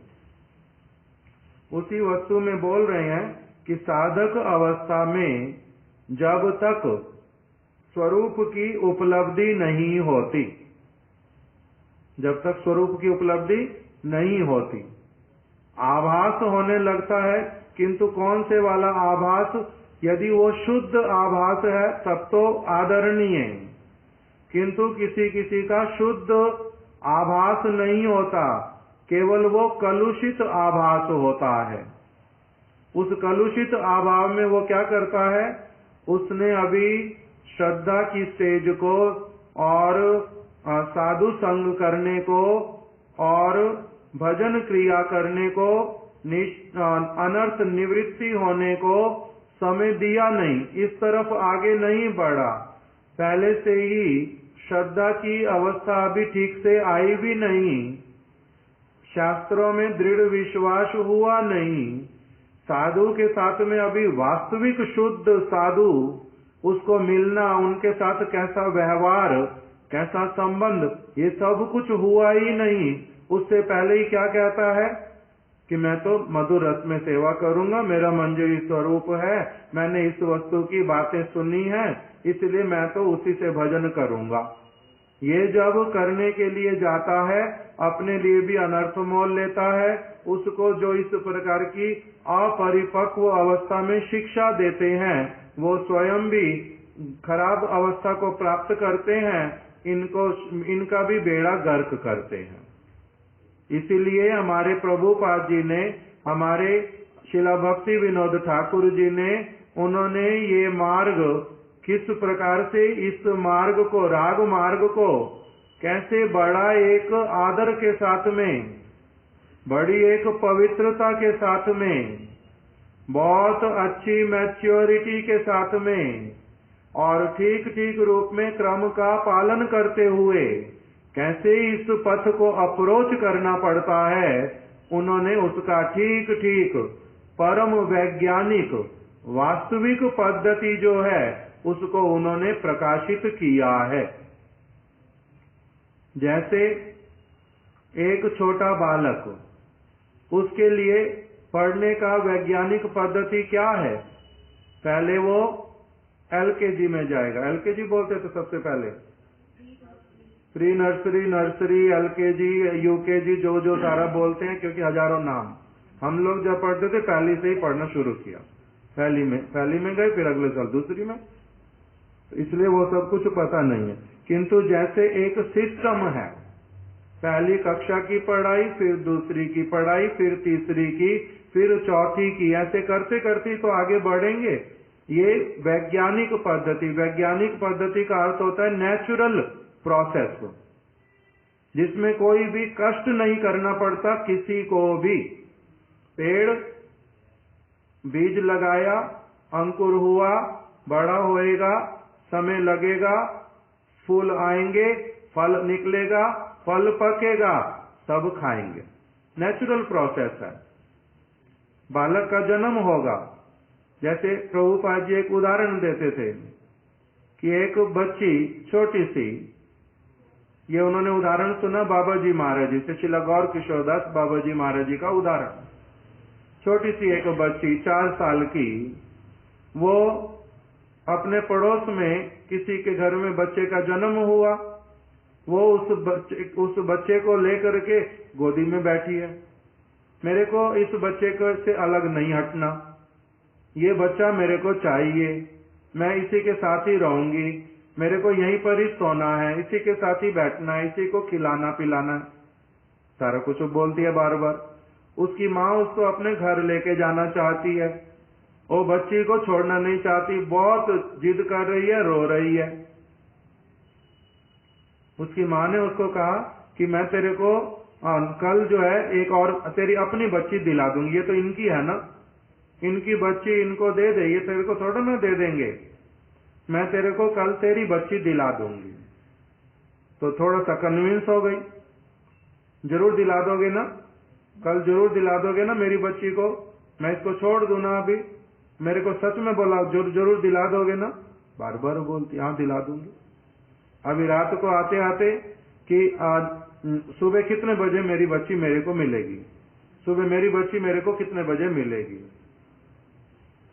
उसी वस्तु में बोल रहे हैं कि साधक अवस्था में जब तक स्वरूप की उपलब्धि नहीं होती, जब तक स्वरूप की उपलब्धि नहीं होती, आभास होने लगता है, किंतु कौन से वाला आभास? यदि वो शुद्ध आभास है तब तो आदरणीय है, किंतु किसी किसी का शुद्ध आभास नहीं होता, केवल वो कलुषित आभास होता है। उस कलुषित आभाव में वो क्या करता है, उसने अभी श्रद्धा की स्टेज को और साधु संग करने को और भजन क्रिया करने को, अनर्थ निवृत्ति होने को समय दिया नहीं, इस तरफ आगे नहीं बढ़ा। पहले से ही श्रद्धा की अवस्था अभी ठीक से आई भी नहीं, शास्त्रों में दृढ़ विश्वास हुआ नहीं, साधु के साथ में अभी वास्तविक शुद्ध साधु, उसको मिलना, उनके साथ कैसा व्यवहार, कैसा संबंध, ये सब कुछ हुआ ही नहीं। उससे पहले ही क्या कहता है कि मैं तो मधुर रस में सेवा करूंगा, मेरा मंजरी स्वरूप है, मैंने इस वस्तु की बातें सुनी है, इसलिए मैं तो उसी से भजन करूंगा। ये जब करने के लिए जाता है, अपने लिए भी अनर्थ मोल लेता है। उसको जो इस प्रकार की अपरिपक्व अवस्था में शिक्षा देते हैं, वो स्वयं भी खराब अवस्था को प्राप्त करते हैं, इनका भी बेड़ा गर्क करते हैं। इसीलिए हमारे प्रभुपाद जी ने, हमारे शिला भक्ति विनोद ठाकुर जी ने, उन्होंने ये मार्ग किस प्रकार से इस मार्ग को, राग मार्ग को कैसे बड़ा एक आदर के साथ में, बड़ी एक पवित्रता के साथ में, बहुत अच्छी मैच्योरिटी के साथ में और ठीक ठीक रूप में क्रम का पालन करते हुए कैसे इस पथ को अप्रोच करना पड़ता है, उन्होंने उसका ठीक ठीक परम वैज्ञानिक वास्तविक पद्धति जो है उसको उन्होंने प्रकाशित किया है। जैसे एक छोटा बालक, उसके लिए पढ़ने का वैज्ञानिक पद्धति क्या है? पहले वो एलकेजी में जाएगा। एलकेजी बोलते थे सबसे पहले, pre nursery, nursery, LKG, UKG, जो जो सारा बोलते हैं, क्योंकि हजारों नाम। हम लोग जब पढ़ते थे पहली से ही पढ़ना शुरू किया, पहली में गए, फिर अगले साल दूसरी में, इसलिए वो सब कुछ पता नहीं है। किंतु जैसे एक सिस्टम है, पहली कक्षा की पढ़ाई, फिर दूसरी की पढ़ाई, फिर तीसरी की, फिर चौथी की, ऐसे करते करते तो आगे बढ़ेंगे। ये वैज्ञानिक पद्धति, वैज्ञानिक पद्धति का अर्थ होता है नेचुरल प्रोसेस, जिसमें कोई भी कष्ट नहीं करना पड़ता किसी को भी। पेड़ बीज लगाया, अंकुर हुआ, बड़ा होएगा, समय लगेगा, फूल आएंगे, फल निकलेगा, फल पकेगा, तब खाएंगे। नेचुरल प्रोसेस है। बालक का जन्म होगा, जैसे प्रभुपाद जी एक उदाहरण देते थे कि एक बच्ची छोटी सी, ये उन्होंने उदाहरण सुना बाबा जी महाराज जी से, श्रील गौर किशोरदास बाबा जी महाराज जी का उदाहरण। छोटी सी एक बच्ची 4 साल की, वो अपने पड़ोस में किसी के घर में बच्चे का जन्म हुआ, वो उस बच्चे को लेकर के गोदी में बैठी है। मेरे को इस बच्चे को से अलग नहीं हटना, ये बच्चा मेरे को चाहिए, मैं इसी के साथ ही रहूंगी, मेरे को यहीं पर ही सोना है, इसी के साथ ही बैठना है, इसी को खिलाना पिलाना है, सारा कुछ बोलती है बार बार। उसकी माँ उसको अपने घर लेके जाना चाहती है, वो बच्ची को छोड़ना नहीं चाहती, बहुत जिद कर रही है, रो रही है। उसकी माँ ने उसको कहा कि मैं तेरे को कल जो है एक और तेरी अपनी बच्ची दिला दूंगी, ये तो इनकी है ना, इनकी बच्ची इनको दे दे, ये तेरे को थोड़ा ना दे देंगे, मैं तेरे को कल तेरी बच्ची दिला दूंगी। तो थोड़ा सा कन्विंस हो गई, जरूर दिला दोगे ना, कल जरूर दिला दोगे ना मेरी बच्ची को, मैं इसको छोड़ दूं ना अभी, मेरे को सच में बोला जरूर दिला दोगे ना? बार बार बोलती, हाँ दिला दूंगी। अभी रात को आते आते कि आज सुबह कितने बजे मेरी बच्ची मेरे को मिलेगी, सुबह मेरी बच्ची मेरे को कितने बजे मिलेगी।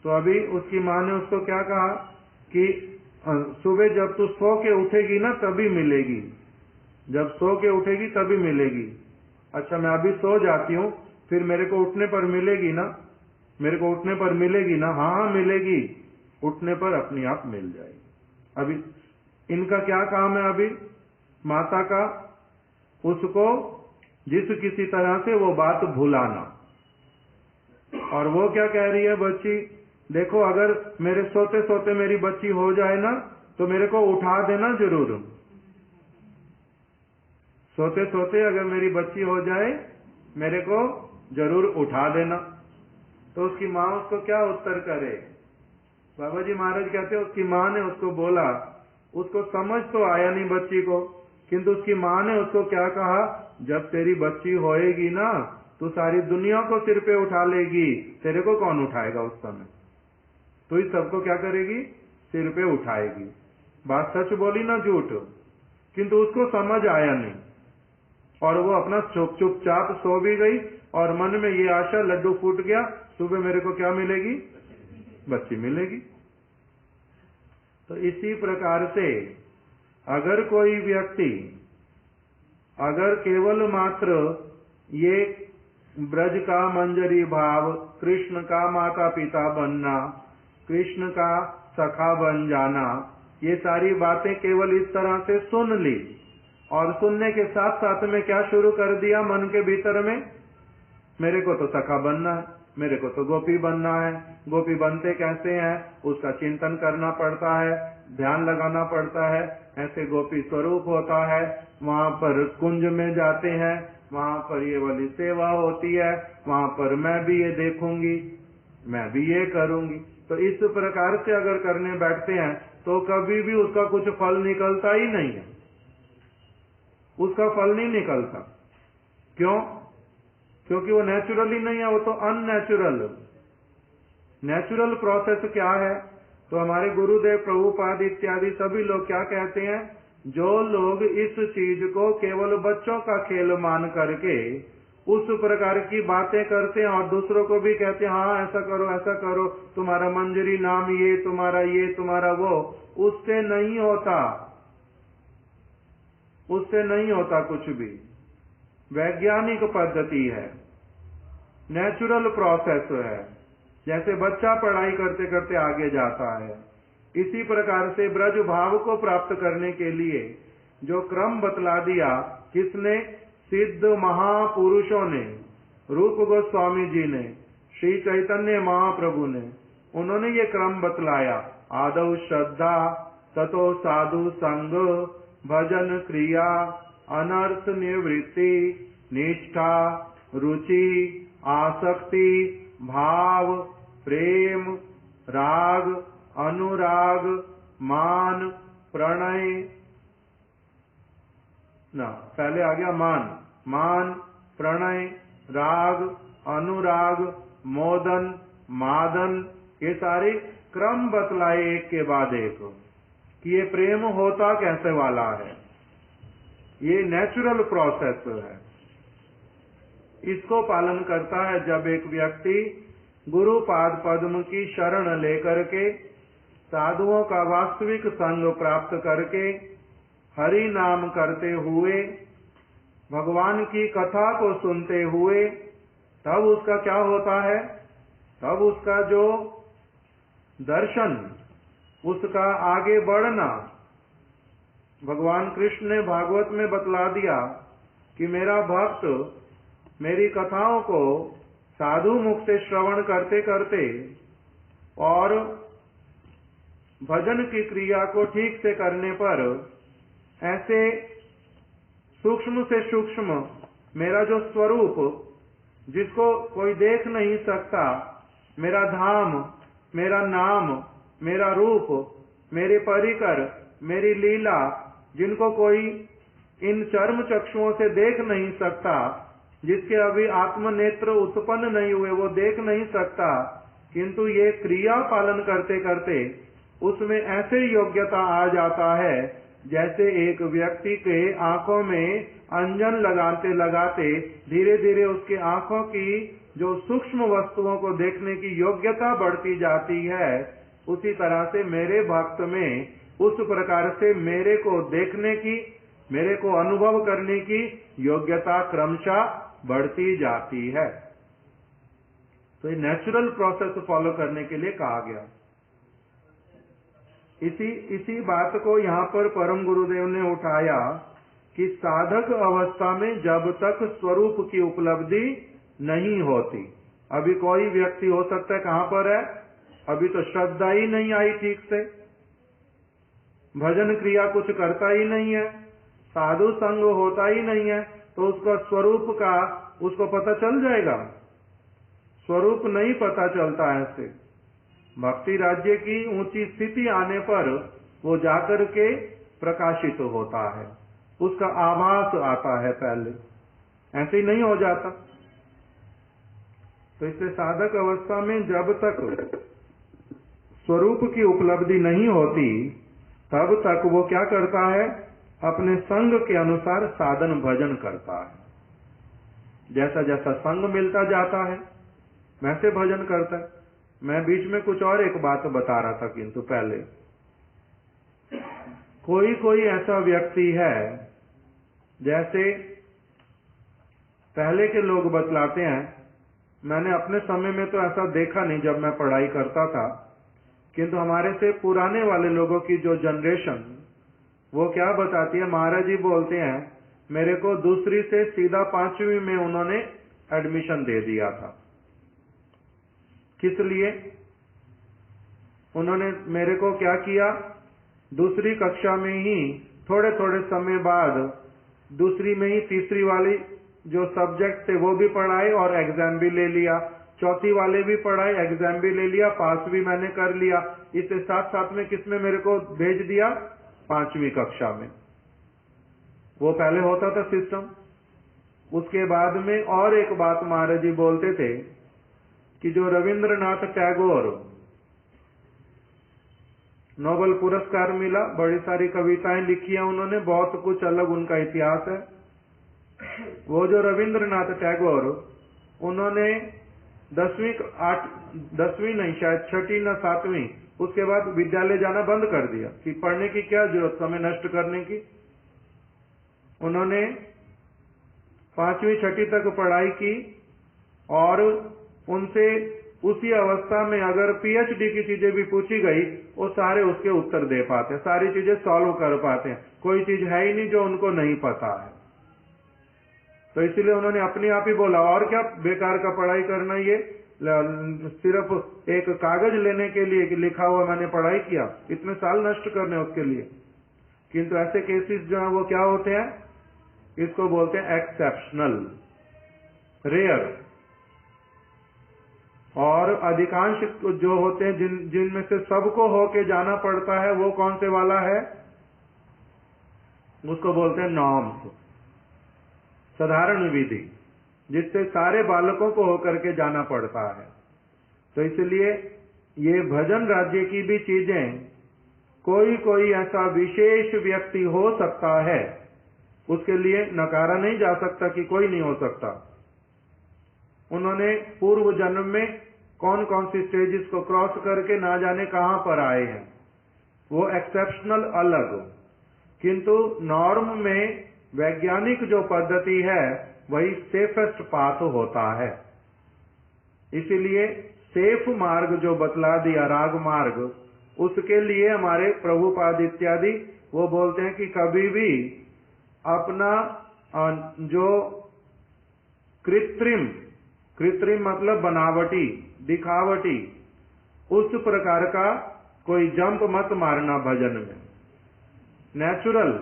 तो अभी उसकी माँ ने उसको क्या कहा कि सुबह जब तू सो के उठेगी ना तभी मिलेगी, जब सो के उठेगी तभी मिलेगी। अच्छा मैं अभी सो जाती हूँ, फिर मेरे को उठने पर मिलेगी ना, मेरे को उठने पर मिलेगी ना? हाँ हाँ मिलेगी, उठने पर अपनी आप मिल जाएगी। अभी इनका क्या काम है, अभी माता का उसको जिस किसी तरह से वो बात भुलाना। और वो क्या कह रही है बच्ची, देखो अगर मेरे सोते सोते मेरी बच्ची हो जाए ना तो मेरे को उठा देना जरूर, सोते सोते अगर मेरी बच्ची हो जाए मेरे को जरूर उठा देना। तो उसकी माँ उसको क्या उत्तर करे? बाबा जी महाराज कहते उसकी माँ ने उसको बोला, उसको समझ तो आया नहीं बच्ची को, किंतु उसकी माँ ने उसको क्या कहा, जब तेरी बच्ची होएगी ना तो सारी दुनिया को सिर पे उठा लेगी, तेरे को कौन उठाएगा उस समय? तो इस सबको क्या करेगी? सिर पे उठाएगी। बात सच बोली ना झूठ? किंतु उसको समझ आया नहीं और वो अपना चुपचाप सो भी गई और मन में ये आशा, लड्डू फूट गया, सुबह मेरे को क्या मिलेगी? बच्ची मिलेगी। तो इसी प्रकार से अगर कोई व्यक्ति अगर केवल मात्र ये ब्रज का मंजरी भाव, कृष्ण का माता पिता बनना, कृष्ण का सखा बन जाना, ये सारी बातें केवल इस तरह से सुन ली और सुनने के साथ साथ में क्या शुरू कर दिया मन के भीतर में, मेरे को तो सखा बनना है, मेरे को तो गोपी बनना है। गोपी बनते कैसे हैं, उसका चिंतन करना पड़ता है, ध्यान लगाना पड़ता है। ऐसे गोपी स्वरूप होता है, वहां पर कुंज में जाते हैं, वहां पर ये वाली सेवा होती है, वहां पर मैं भी ये देखूंगी, मैं भी ये करूंगी। तो इस प्रकार से अगर करने बैठते हैं तो कभी भी उसका कुछ फल निकलता ही नहीं है, उसका फल नहीं निकलता। क्यों? क्योंकि वो नेचुरली नहीं है, वो तो अननेचुरल। नेचुरल प्रोसेस क्या है? तो हमारे गुरुदेव प्रभुपाद इत्यादि सभी लोग क्या कहते हैं, जो लोग इस चीज को केवल बच्चों का खेल मान करके उस प्रकार की बातें करते हैं और दूसरों को भी कहते हैं हाँ ऐसा करो, तुम्हारा मंजरी नाम ये, तुम्हारा वो, उससे नहीं होता, उससे नहीं होता कुछ भी। वैज्ञानिक पद्धति है, नेचुरल प्रोसेस है। जैसे बच्चा पढ़ाई करते करते आगे जाता है, इसी प्रकार से ब्रज भाव को प्राप्त करने के लिए जो क्रम बतला दिया किसने? सिद्ध महापुरुषों ने, रूप गोस्वामी जी ने, श्री चैतन्य महाप्रभु ने, उन्होंने ये क्रम बतलाया। आदौ श्रद्धा, ततो साधु संग, भजन क्रिया, अनर्थ निवृत्ति, निष्ठा, रुचि, आसक्ति, भाव, प्रेम, राग, अनुराग, मान, प्रणय, ना पहले आ गया मान, प्रणय, राग, अनुराग, मोदन, मादन, ये सारे क्रम बतलाए एक के बाद एक कि ये प्रेम होता कैसे वाला है। ये नेचुरल प्रोसेस है। इसको पालन करता है जब एक व्यक्ति गुरु पाद पद्म की शरण लेकर के साधुओं का वास्तविक संग प्राप्त करके हरि नाम करते हुए भगवान की कथा को सुनते हुए, तब उसका क्या होता है? तब उसका जो दर्शन, उसका आगे बढ़ना, भगवान कृष्ण ने भागवत में बतला दिया कि मेरा भक्त मेरी कथाओं को साधु मुख से श्रवण करते करते और भजन की क्रिया को ठीक से करने पर ऐसे सूक्ष्म से सूक्ष्म मेरा जो स्वरूप, जिसको कोई देख नहीं सकता, मेरा धाम, मेरा नाम, मेरा रूप, मेरे परिकर, मेरी लीला, जिनको कोई इन चर्म चक्षुओं से देख नहीं सकता, जिसके अभी आत्म नेत्र उत्पन्न नहीं हुए, वो देख नहीं सकता, किंतु ये क्रिया पालन करते करते उसमें ऐसे योग्यता आ जाता है जैसे एक व्यक्ति के आंखों में अंजन लगाते लगाते धीरे धीरे उसके आंखों की जो सूक्ष्म वस्तुओं को देखने की योग्यता बढ़ती जाती है, उसी तरह से मेरे भक्त में उस प्रकार से मेरे को देखने की, मेरे को अनुभव करने की योग्यता क्रमशः बढ़ती जाती है। तो ये नेचुरल प्रोसेस फॉलो करने के लिए कहा गया। इसी बात को यहाँ पर परम गुरुदेव ने उठाया कि साधक अवस्था में जब तक स्वरूप की उपलब्धि नहीं होती, अभी कोई व्यक्ति हो सकता है कहाँ पर है, अभी तो श्रद्धा ही नहीं आई ठीक से, भजन क्रिया कुछ करता ही नहीं है, साधु संग होता ही नहीं है, तो उसका स्वरूप का उसको पता चल जाएगा? स्वरूप नहीं पता चलता है ऐसे। भक्ति राज्य की ऊंची स्थिति आने पर वो जाकर के प्रकाशित होता है, उसका आभास आता है, पहले ऐसे ही नहीं हो जाता। तो इससे साधक अवस्था में जब तक स्वरूप की उपलब्धि नहीं होती, तब तक वो क्या करता है? अपने संग के अनुसार साधन भजन करता है। जैसा जैसा संग मिलता जाता है वैसे भजन करता है। मैं बीच में कुछ और एक बात बता रहा था, किंतु पहले कोई ऐसा व्यक्ति है, जैसे पहले के लोग बतलाते हैं, मैंने अपने समय में तो ऐसा देखा नहीं जब मैं पढ़ाई करता था, किंतु हमारे से पुराने वाले लोगों की जो जनरेशन, वो क्या बताती है, महाराज जी बोलते हैं मेरे को दूसरी से सीधा 5वीं में उन्होंने एडमिशन दे दिया था। किस लिए? उन्होंने मेरे को क्या किया, दूसरी कक्षा में ही थोड़े थोड़े समय बाद दूसरी में ही तीसरी वाली जो सब्जेक्ट थे वो भी पढ़ाए और एग्जाम भी ले लिया, चौथी वाले भी पढ़ाए, एग्जाम भी ले लिया, पास भी मैंने कर लिया। इसके साथ साथ में किसमें मेरे को भेज दिया? 5वीं कक्षा में। वो पहले होता था सिस्टम। उसके बाद में और एक बात महाराज जी बोलते थे कि जो रविंद्रनाथ टैगोर नोबेल पुरस्कार मिला, बड़ी सारी कविताएं लिखी हैं उन्होंने, बहुत कुछ अलग उनका इतिहास है। वो जो रविंद्रनाथ टैगोर, उन्होंने 10वीं नहीं, शायद 6ठी न 7वीं, उसके बाद विद्यालय जाना बंद कर दिया कि पढ़ने की क्या जरूरत, समय नष्ट करने की। उन्होंने 5वीं 6ठी तक पढ़ाई की और उनसे उसी अवस्था में अगर पीएचडी की चीजें भी पूछी गई, वो सारे उसके उत्तर दे पाते हैं, सारी चीजें सॉल्व कर पाते हैं, कोई चीज है ही नहीं जो उनको नहीं पता है। तो इसलिए उन्होंने अपने आप ही बोला, और क्या बेकार का पढ़ाई करना, ये सिर्फ एक कागज लेने के लिए कि लिखा हुआ मैंने पढ़ाई किया, इतने साल नष्ट करने उसके लिए। किंतु ऐसे केसेस जो है वो क्या होते हैं, इसको बोलते हैं एक्सेप्शनल, रेयर। और अधिकांश जो होते हैं जिनमें से सबको होके जाना पड़ता है, वो कौन से वाला है? उसको बोलते हैं नॉर्म्स, साधारण विधि, जिससे सारे बालकों को होकर के जाना पड़ता है। तो इसलिए ये भजन राज्य की भी चीजें कोई कोई ऐसा विशेष व्यक्ति हो सकता है, उसके लिए नकारा नहीं जा सकता कि कोई नहीं हो सकता। उन्होंने पूर्व जन्म में कौन कौन सी स्टेजेस को क्रॉस करके ना जाने कहां पर आए हैं, वो एक्सेप्शनल अलग। किंतु नॉर्म में वैज्ञानिक जो पद्धति है वही सेफेस्ट पाथ होता है। इसीलिए सेफ मार्ग जो बतला दिया, राग मार्ग, उसके लिए हमारे प्रभुपाद इत्यादि वो बोलते हैं कि कभी भी अपना जो कृत्रिम मतलब बनावटी, दिखावटी, उस प्रकार का कोई जंप मत मारना भजन में। नेचुरल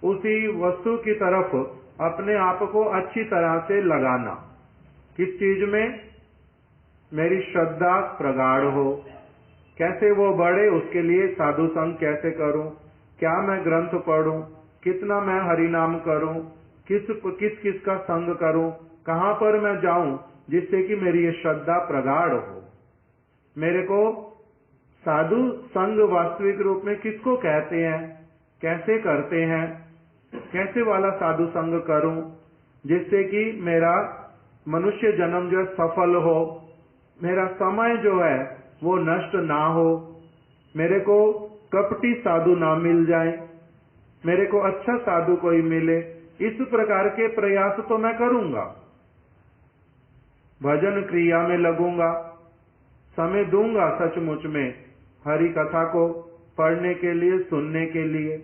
उसी वस्तु की तरफ अपने आप को अच्छी तरह से लगाना। किस चीज में? मेरी श्रद्धा प्रगाढ़ हो, कैसे वो बढ़े, उसके लिए साधु संग कैसे करूं, क्या मैं ग्रंथ पढ़ूं, कितना मैं हरिनाम करूं, किस का संग करूं, कहां पर मैं जाऊं, जिससे कि मेरी ये श्रद्धा प्रगाढ़ हो। मेरे को साधु संग वास्तविक रूप में किसको कहते हैं, कैसे करते हैं, कैसे वाला साधु संग करूं, जिससे कि मेरा मनुष्य जन्म जो है सफल हो, मेरा समय जो है वो नष्ट ना हो, मेरे को कपटी साधु ना मिल जाए, मेरे को अच्छा साधु कोई मिले, इस प्रकार के प्रयास तो मैं करूंगा। भजन क्रिया में लगूंगा, समय दूंगा सचमुच में हरि कथा को पढ़ने के लिए, सुनने के लिए,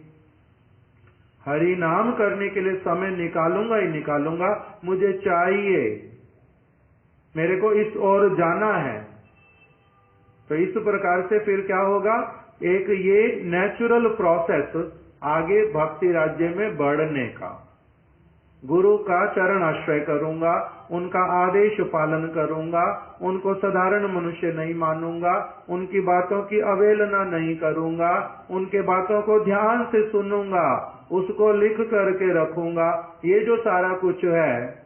हरि नाम करने के लिए समय निकालूंगा ही निकालूंगा। मुझे चाहिए, मेरे को इस ओर जाना है। तो इस प्रकार से फिर क्या होगा, एक ये नेचुरल प्रोसेस आगे भक्ति राज्य में बढ़ने का। गुरु का चरण आश्रय करूंगा, उनका आदेश पालन करूंगा, उनको साधारण मनुष्य नहीं मानूंगा, उनकी बातों की अवहेलना नहीं करूंगा, उनके बातों को ध्यान से सुनूंगा, उसको लिख करके रखूंगा। ये जो सारा कुछ है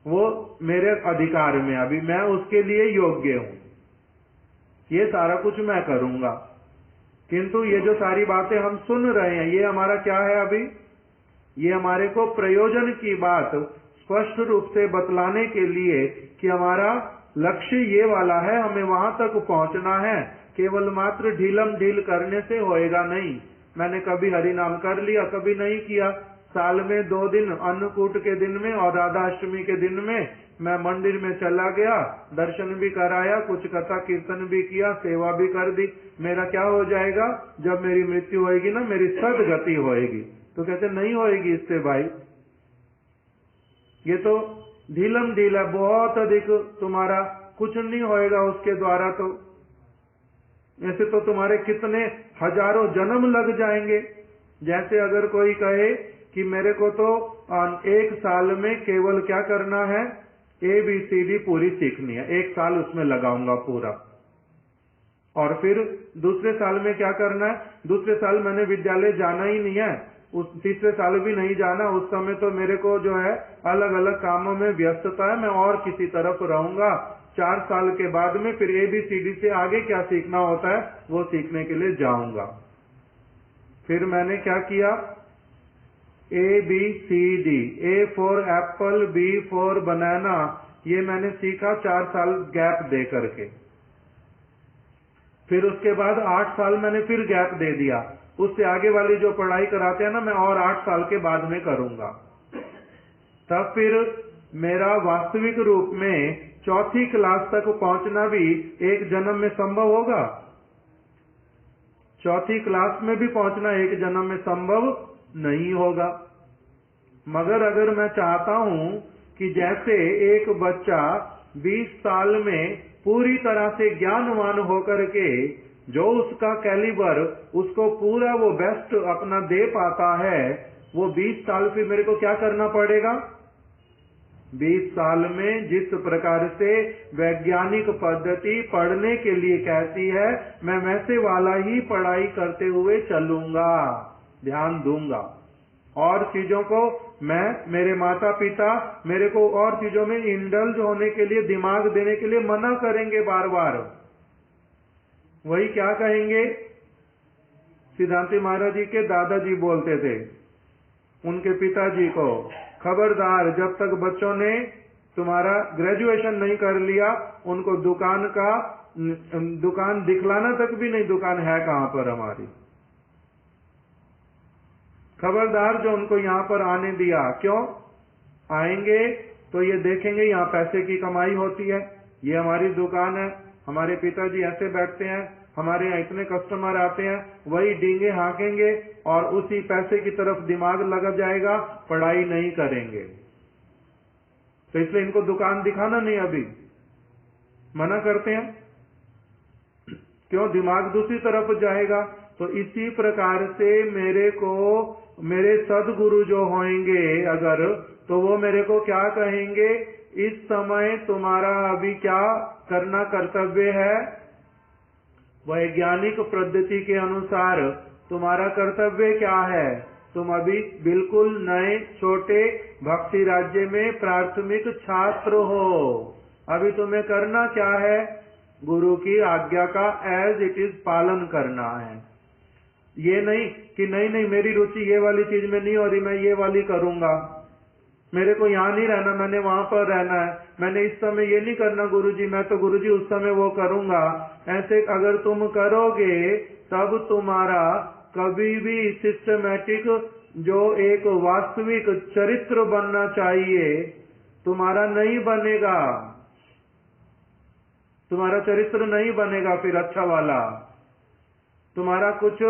वो मेरे अधिकार में, अभी मैं उसके लिए योग्य हूं, ये सारा कुछ मैं करूंगा। किंतु ये जो सारी बातें हम सुन रहे हैं, ये हमारा क्या है? अभी ये हमारे को प्रयोजन की बात स्पष्ट रूप से बतलाने के लिए कि हमारा लक्ष्य ये वाला है, हमें वहां तक पहुंचना है। केवल मात्र ढीलम ढील करने से होएगा नहीं। मैंने कभी हरि नाम कर लिया, कभी नहीं किया, साल में 2 दिन अन्नकूट के दिन में और राधाष्टमी के दिन में मैं मंदिर में चला गया, दर्शन भी कराया, कुछ कथा कीर्तन भी किया, सेवा भी कर दी। मेरा क्या हो जाएगा? जब मेरी मृत्यु होएगी ना, मेरी सदगति होएगी। तो कहते नहीं होएगी इससे भाई, ये तो ढीलम ढीला, बहुत अधिक तुम्हारा कुछ नहीं होएगा उसके द्वारा। तो ऐसे तो तुम्हारे कितने हजारों जन्म लग जाएंगे। जैसे अगर कोई कहे कि मेरे को तो 1 साल में केवल क्या करना है, ABCD पूरी सीखनी है, 1 साल उसमें लगाऊंगा पूरा, और फिर दूसरे साल में क्या करना है, दूसरे साल मैंने विद्यालय जाना ही नहीं है, उस तीसरे साल भी नहीं जाना, उस समय तो मेरे को जो है अलग अलग कामों में व्यस्तता है, मैं और किसी तरफ रहूंगा। 4 साल के बाद में फिर ABCD से आगे क्या सीखना होता है वो सीखने के लिए जाऊंगा। फिर मैंने क्या किया, ABCD, A for Apple, B for बनाना, ये मैंने सीखा 4 साल गैप दे करके। फिर उसके बाद 8 साल मैंने फिर गैप दे दिया, उससे आगे वाली जो पढ़ाई कराते हैं ना, मैं और 8 साल के बाद में करूंगा। तब फिर मेरा वास्तविक रूप में 4ठी क्लास तक पहुंचना भी एक जन्म में संभव होगा। 4ठी क्लास में भी पहुंचना एक जन्म में संभव नहीं होगा। मगर अगर मैं चाहता हूं कि जैसे एक बच्चा 20 साल में पूरी तरह से ज्ञानवान होकर के जो उसका कैलिबर, उसको पूरा वो बेस्ट अपना दे पाता है, वो 20 साल फिर मेरे को क्या करना पड़ेगा, 20 साल में जिस प्रकार से वैज्ञानिक पद्धति पढ़ने के लिए कहती है, मैं वैसे वाला ही पढ़ाई करते हुए चलूंगा, ध्यान दूंगा। और चीजों को मैं, मेरे माता पिता मेरे को और चीजों में इंडल्ज होने के लिए, दिमाग देने के लिए मना करेंगे बार बार। वही क्या कहेंगे, सिद्धांति महाराज जी के दादाजी बोलते थे उनके पिताजी को, खबरदार जब तक बच्चों ने तुम्हारा ग्रेजुएशन नहीं कर लिया, उनको दुकान दिखलाना तक भी नहीं, दुकान है कहां पर हमारी। खबरदार जो उनको यहाँ पर आने दिया, क्यों आएंगे तो ये देखेंगे यहाँ पैसे की कमाई होती है, ये हमारी दुकान है, हमारे पिताजी ऐसे बैठते हैं, हमारे यहाँ इतने कस्टमर आते हैं, वही डींगे हाँकेंगे और उसी पैसे की तरफ दिमाग लगा जाएगा, पढ़ाई नहीं करेंगे। तो इसलिए इनको दुकान दिखाना नहीं, अभी मना करते हैं, क्यों, दिमाग दूसरी तरफ जाएगा। तो इसी प्रकार से मेरे को मेरे सदगुरु जो होंगे अगर, तो वो मेरे को क्या कहेंगे, इस समय तुम्हारा अभी क्या करना कर्तव्य है, वैज्ञानिक पद्धति के अनुसार तुम्हारा कर्तव्य क्या है। तुम अभी बिल्कुल नए छोटे भक्ति राज्य में प्राथमिक छात्र हो, अभी तुम्हें करना क्या है, गुरु की आज्ञा का एज इट इज पालन करना है। ये नहीं कि नहीं मेरी रुचि ये वाली चीज में नहीं हो रही, मैं ये वाली करूंगा, मेरे को यहाँ नहीं रहना, मैंने वहां पर रहना है, मैंने इस समय ये नहीं करना गुरुजी, मैं तो गुरुजी उस समय वो करूंगा। ऐसे अगर तुम करोगे तब तुम्हारा कभी भी सिस्टमैटिक जो एक वास्तविक चरित्र बनना चाहिए तुम्हारा नहीं बनेगा, तुम्हारा चरित्र नहीं बनेगा फिर अच्छा वाला। तुम्हारा कुछ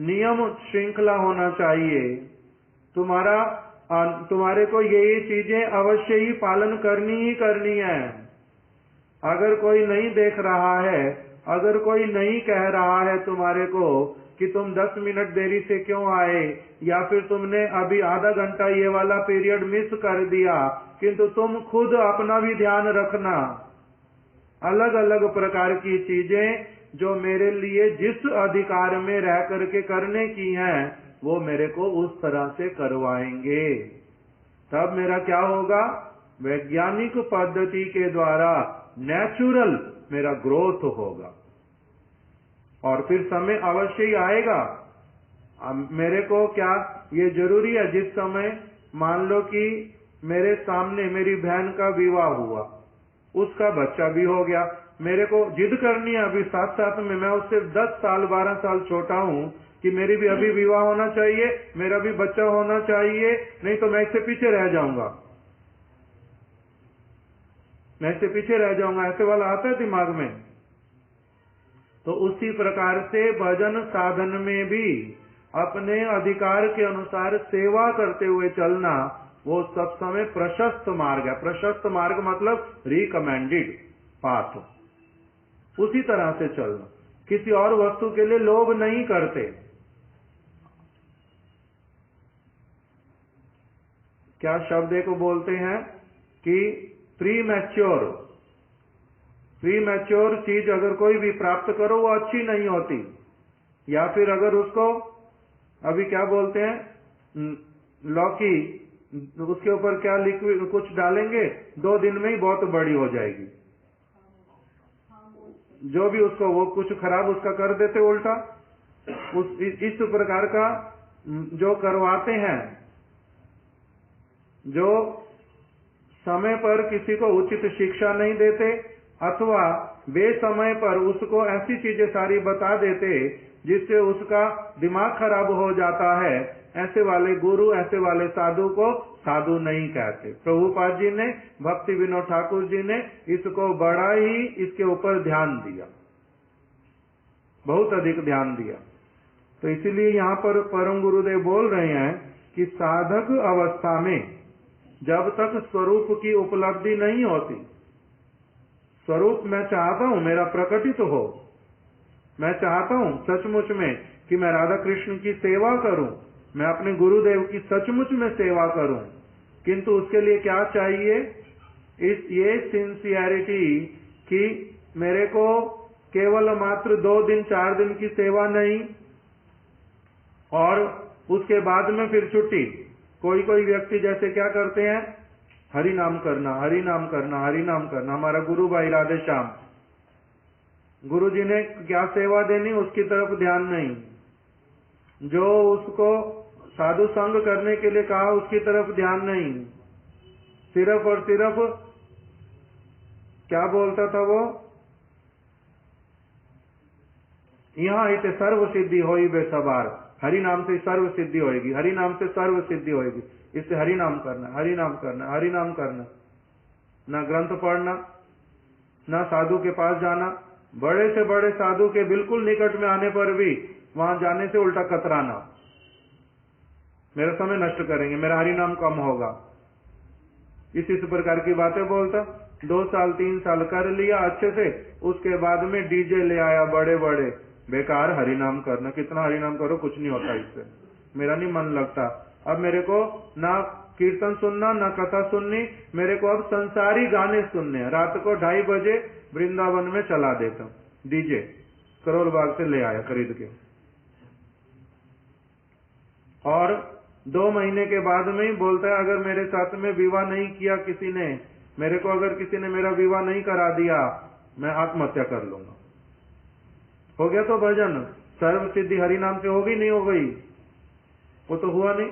नियम श्रृंखला होना चाहिए, तुम्हारे को यही चीजें अवश्य ही पालन करनी ही करनी है। अगर कोई नहीं देख रहा है, अगर कोई नहीं कह रहा है तुम्हारे को कि तुम 10 मिनट देरी से क्यों आए, या फिर तुमने अभी आधा घंटा ये वाला पीरियड मिस कर दिया, किंतु तुम खुद अपना भी ध्यान रखना। अलग अलग प्रकार की चीजें जो मेरे लिए जिस अधिकार में रह करके करने की हैं, वो मेरे को उस तरह से करवाएंगे। तब मेरा क्या होगा, वैज्ञानिक पद्धति के द्वारा नेचुरल मेरा ग्रोथ होगा, और फिर समय अवश्य ही आएगा। मेरे को क्या ये जरूरी है, जिस समय मान लो कि मेरे सामने मेरी बहन का विवाह हुआ, उसका बच्चा भी हो गया, मेरे को जिद करनी है अभी साथ साथ में, मैं उससे 10 साल 12 साल छोटा हूँ कि मेरी भी अभी विवाह होना चाहिए, मेरा भी बच्चा होना चाहिए, नहीं तो मैं इससे पीछे रह जाऊंगा, मैं इससे पीछे रह जाऊंगा, ऐसे वाला आता है दिमाग में। तो उसी प्रकार से भजन साधन में भी अपने अधिकार के अनुसार सेवा करते हुए चलना, वो सब समय प्रशस्त मार्ग है। प्रशस्त मार्ग मतलब रिकमेंडेड, पाथ, उसी तरह से चलना। किसी और वस्तु के लिए लोभ नहीं करते। क्या शब्द को बोलते हैं कि प्रीमैच्योर चीज अगर कोई भी प्राप्त करो वो अच्छी नहीं होती, या फिर अगर उसको अभी क्या बोलते हैं, लौकी, उसके ऊपर क्या लिक्विड कुछ डालेंगे, 2 दिन में ही बहुत बड़ी हो जाएगी। जो भी उसको वो कुछ खराब उसका कर देते उल्टा। इस प्रकार का जो करवाते हैं, जो समय पर किसी को उचित शिक्षा नहीं देते अथवा बेसमय पर उसको ऐसी चीजें सारी बता देते जिससे उसका दिमाग खराब हो जाता है, ऐसे वाले गुरु, ऐसे वाले साधु को साधु नहीं कहते। प्रभुपाद जी ने, भक्ति विनोद ठाकुर जी ने इसको बड़ा ही इसके ऊपर ध्यान दिया, बहुत अधिक ध्यान दिया। तो इसीलिए यहाँ पर परम गुरुदेव बोल रहे हैं कि साधक अवस्था में जब तक स्वरूप की उपलब्धि नहीं होती, स्वरूप मैं चाहता हूं मेरा प्रकटित हो, मैं चाहता हूं सचमुच में कि मैं राधा कृष्ण की सेवा करूं, मैं अपने गुरुदेव की सचमुच में सेवा करूं, किंतु उसके लिए क्या चाहिए, ये सिंसियरिटी कि मेरे को केवल मात्र 2 दिन 4 दिन की सेवा नहीं और उसके बाद में फिर छुट्टी। कोई व्यक्ति जैसे क्या करते हैं, हरि नाम करना, हरि नाम करना, हरि नाम करना। हमारा गुरु भाई राधे श्याम, गुरु जी ने क्या सेवा देनी उसकी तरफ ध्यान नहीं, जो उसको साधु संग करने के लिए कहा उसकी तरफ ध्यान नहीं, सिर्फ और सिर्फ क्या बोलता था वो, यहाँ इतने सर्व सिद्धि होई बे सवार, हरि नाम से सर्व सिद्धि होएगी, हरि नाम से सर्व सिद्धि होएगी, इससे हरि नाम करना, हरि नाम करना, हरि नाम करना। ना ग्रंथ पढ़ना, ना साधु के पास जाना, बड़े से बड़े साधु के बिल्कुल निकट में आने पर भी वहां जाने से उल्टा कतराना, मेरा समय नष्ट करेंगे, मेरा हरि नाम कम होगा, इस प्रकार की बातें बोलता। 2 साल 3 साल कर लिया अच्छे से, उसके बाद में डीजे ले आया बड़े बड़े, बेकार हरि नाम करना, कितना हरि नाम करो कुछ नहीं होता इससे, मेरा नहीं मन लगता। अब मेरे को ना कीर्तन सुनना ना कथा सुननी, मेरे को अब संसारी गाने सुनने हैं। रात को 2:30 बजे वृंदावन में चला देता हूँ, डीजे करोल बाग से ले आया खरीद के, और 2 महीने के बाद में ही बोलता है अगर मेरे साथ में विवाह नहीं किया किसी ने, मेरे को अगर किसी ने मेरा विवाह नहीं करा दिया मैं आत्महत्या कर लूंगा। हो गया तो भजन, सर्व सिद्धि हरि नाम से होगी नहीं हो गई, वो तो हुआ नहीं।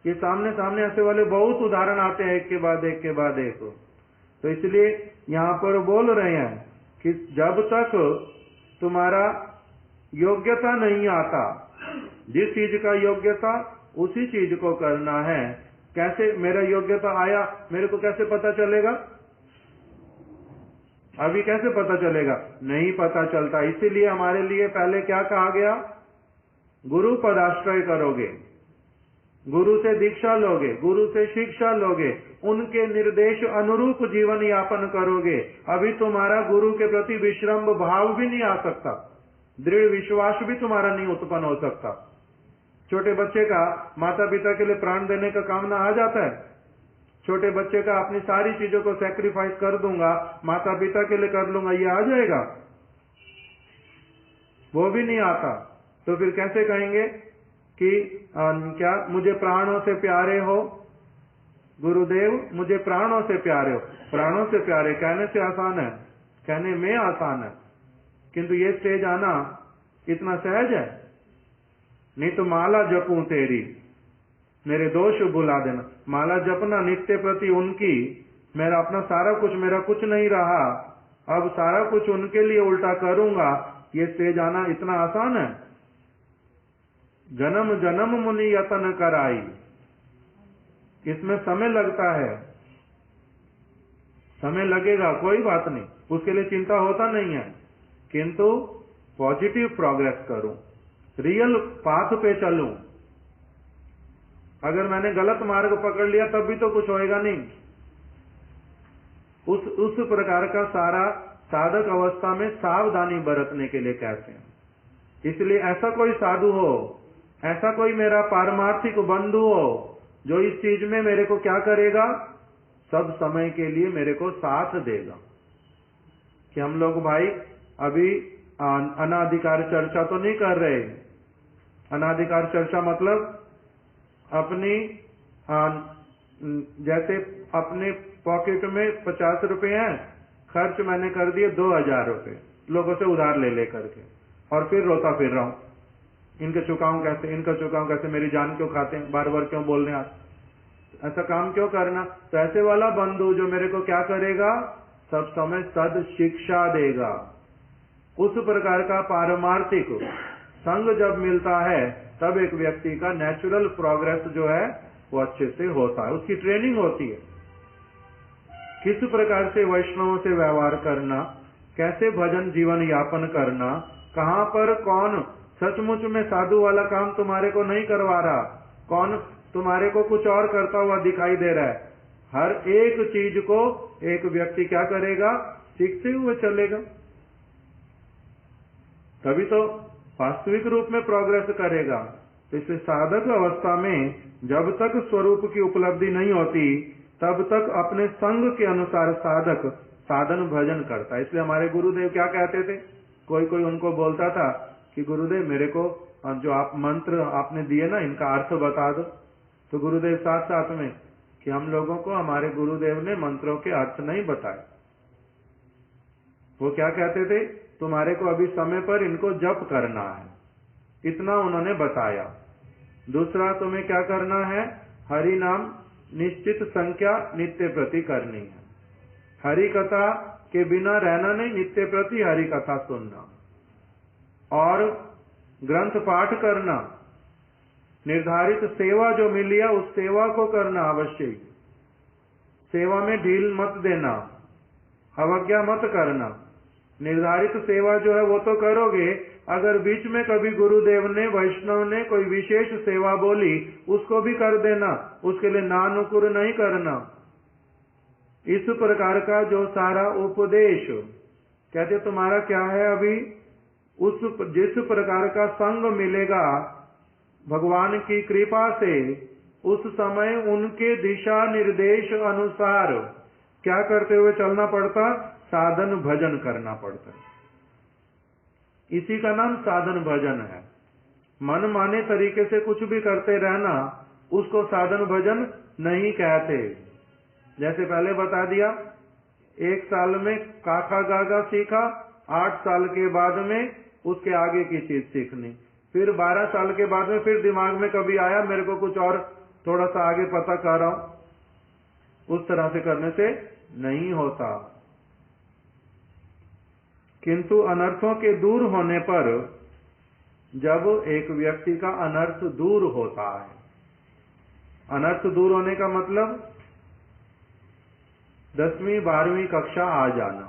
ये सामने सामने ऐसे वाले बहुत उदाहरण आते हैं एक के बाद एक के बाद एक। तो इसलिए यहाँ पर बोल रहे हैं कि जब तक तुम्हारा योग्यता नहीं आता, जिस चीज का योग्यता उसी चीज को करना है। कैसे मेरा योग्यता आया, मेरे को कैसे पता चलेगा, अभी कैसे पता चलेगा, नहीं पता चलता। इसीलिए हमारे लिए पहले क्या कहा गया, गुरु पदाश्रय करोगे, गुरु से दीक्षा लोगे, गुरु से शिक्षा लोगे, उनके निर्देश अनुरूप जीवन यापन करोगे, अभी तुम्हारा गुरु के प्रति विश्रम्भ भाव भी नहीं आ सकता, दृढ़ विश्वास भी तुम्हारा नहीं उत्पन्न हो सकता। छोटे बच्चे का माता पिता के लिए प्राण देने का कामना आ जाता है, छोटे बच्चे का अपनी सारी चीजों को सैक्रिफाइस कर दूंगा, माता पिता के लिए कर लूंगा, ये आ जाएगा, वो भी नहीं आता। तो फिर कैसे कहेंगे कि क्या मुझे प्राणों से प्यारे हो गुरुदेव, मुझे प्राणों से प्यारे हो। प्राणों से प्यारे कहने से आसान है, कहने में आसान है, किंतु ये स्टेज आना इतना सहज है। नहीं तो माला जपूं तेरी, मेरे दोष भुला देना, माला जपना नित्य प्रति उनकी, मेरा अपना सारा कुछ, मेरा कुछ नहीं रहा, अब सारा कुछ उनके लिए उल्टा करूंगा, ये स्टेज आना इतना आसान है। जन्म जन्म मुनि यतन कराई, इसमें समय लगता है, समय लगेगा, कोई बात नहीं, उसके लिए चिंता होता नहीं है, किंतु पॉजिटिव प्रोग्रेस करूं, रियल पाथ पे चलूं। अगर मैंने गलत मार्ग पकड़ लिया तब भी तो कुछ होएगा नहीं, उस प्रकार का सारा साधक अवस्था में सावधानी बरतने के लिए कहते हैं। इसलिए ऐसा कोई साधु हो, ऐसा कोई मेरा पारमार्थिक बंधु हो जो इस चीज में मेरे को क्या करेगा, सब समय के लिए मेरे को साथ देगा। कि हम लोग भाई अभी अनाधिकार चर्चा तो नहीं कर रहे। अनाधिकार चर्चा मतलब अपनी जैसे अपने पॉकेट में 50 रुपए हैं, खर्च मैंने कर दिए 2000 रुपए लोगों से उधार ले करके, और फिर रोता फिर रहा हूं, इनके चुकाऊं कैसे, इनका चुकाऊं कैसे, मेरी जान क्यों खाते हैं, बार बार क्यों बोल रहे हैं, ऐसा काम क्यों करना। तो ऐसे वाला बंधु जो मेरे को क्या करेगा, सब समय सद शिक्षा देगा। उस प्रकार का पारमार्थिक संग जब मिलता है तब एक व्यक्ति का नेचुरल प्रोग्रेस जो है वो अच्छे से होता है, उसकी ट्रेनिंग होती है। किस प्रकार से वैष्णवों से व्यवहार करना, कैसे भजन जीवन यापन करना, कहां पर कौन सचमुच में साधु वाला काम तुम्हारे को नहीं करवा रहा, कौन तुम्हारे को कुछ और करता हुआ दिखाई दे रहा है, हर एक चीज को एक व्यक्ति क्या करेगा, सीखते हुए चलेगा। तभी तो वास्तविक रूप में प्रोग्रेस करेगा। इसलिए साधक अवस्था में जब तक स्वरूप की उपलब्धि नहीं होती तब तक अपने संग के अनुसार साधक साधन भजन करता है। इसलिए हमारे गुरुदेव क्या कहते थे, कोई कोई उनको बोलता था कि गुरुदेव मेरे को जो आप मंत्र आपने दिए ना इनका अर्थ बता दो। तो गुरुदेव साथ साथ में कि हम लोगों को हमारे गुरुदेव ने मंत्रों के अर्थ नहीं बताए। वो क्या कहते थे, तुम्हारे को अभी समय पर इनको जप करना है, इतना उन्होंने बताया। दूसरा तुम्हें क्या करना है, हरि नाम निश्चित संख्या नित्य प्रति करनी है। हरि कथा के बिना रहना नहीं, नित्य प्रति हरि कथा सुनना, और ग्रंथ पाठ करना, निर्धारित सेवा जो मिली है उस सेवा को करना अवश्य। सेवा में ढील मत देना, अवज्ञा मत करना। निर्धारित सेवा जो है वो तो करोगे, अगर बीच में कभी गुरुदेव ने वैष्णव ने कोई विशेष सेवा बोली उसको भी कर देना, उसके लिए नानुकुर नहीं करना। इस प्रकार का जो सारा उपदेश कहते तुम्हारा क्या है, अभी उस जिस प्रकार का संग मिलेगा भगवान की कृपा से, उस समय उनके दिशा निर्देश अनुसार क्या करते हुए चलना पड़ता, साधन भजन करना पड़ता है। इसी का नाम साधन भजन है। मन माने तरीके से कुछ भी करते रहना उसको साधन भजन नहीं कहते। जैसे पहले बता दिया, 1 साल में काका गागा सीखा, 8 साल के बाद में उसके आगे की चीज सीखनी, फिर 12 साल के बाद में फिर दिमाग में कभी आया मेरे को कुछ और थोड़ा सा आगे पता कर रहा हूं, उस तरह से करने से नहीं होता। किंतु अनर्थों के दूर होने पर, जब एक व्यक्ति का अनर्थ दूर होता है, अनर्थ दूर होने का मतलब 10वीं 12वीं कक्षा आ जाना,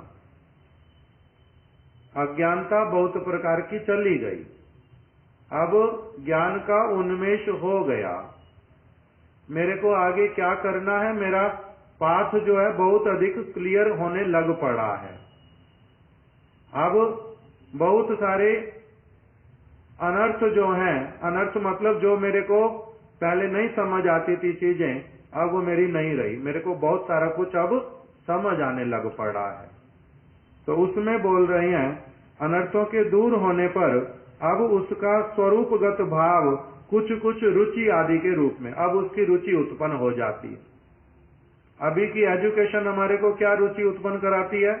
अज्ञानता बहुत प्रकार की चली गई, अब ज्ञान का उन्मेष हो गया, मेरे को आगे क्या करना है, मेरा पाथ जो है बहुत अधिक क्लियर होने लग पड़ा है। अब बहुत सारे अनर्थ जो हैं, अनर्थ मतलब जो मेरे को पहले नहीं समझ आती थी चीजें, अब वो मेरी नहीं रही, मेरे को बहुत सारा कुछ अब समझ आने लग पड़ा है। तो उसमें बोल रहे हैं अनर्थों के दूर होने पर अब उसका स्वरूपगत भाव कुछ कुछ रुचि आदि के रूप में अब उसकी रुचि उत्पन्न हो जाती है। अभी की एजुकेशन हमारे को क्या रुचि उत्पन्न कराती है,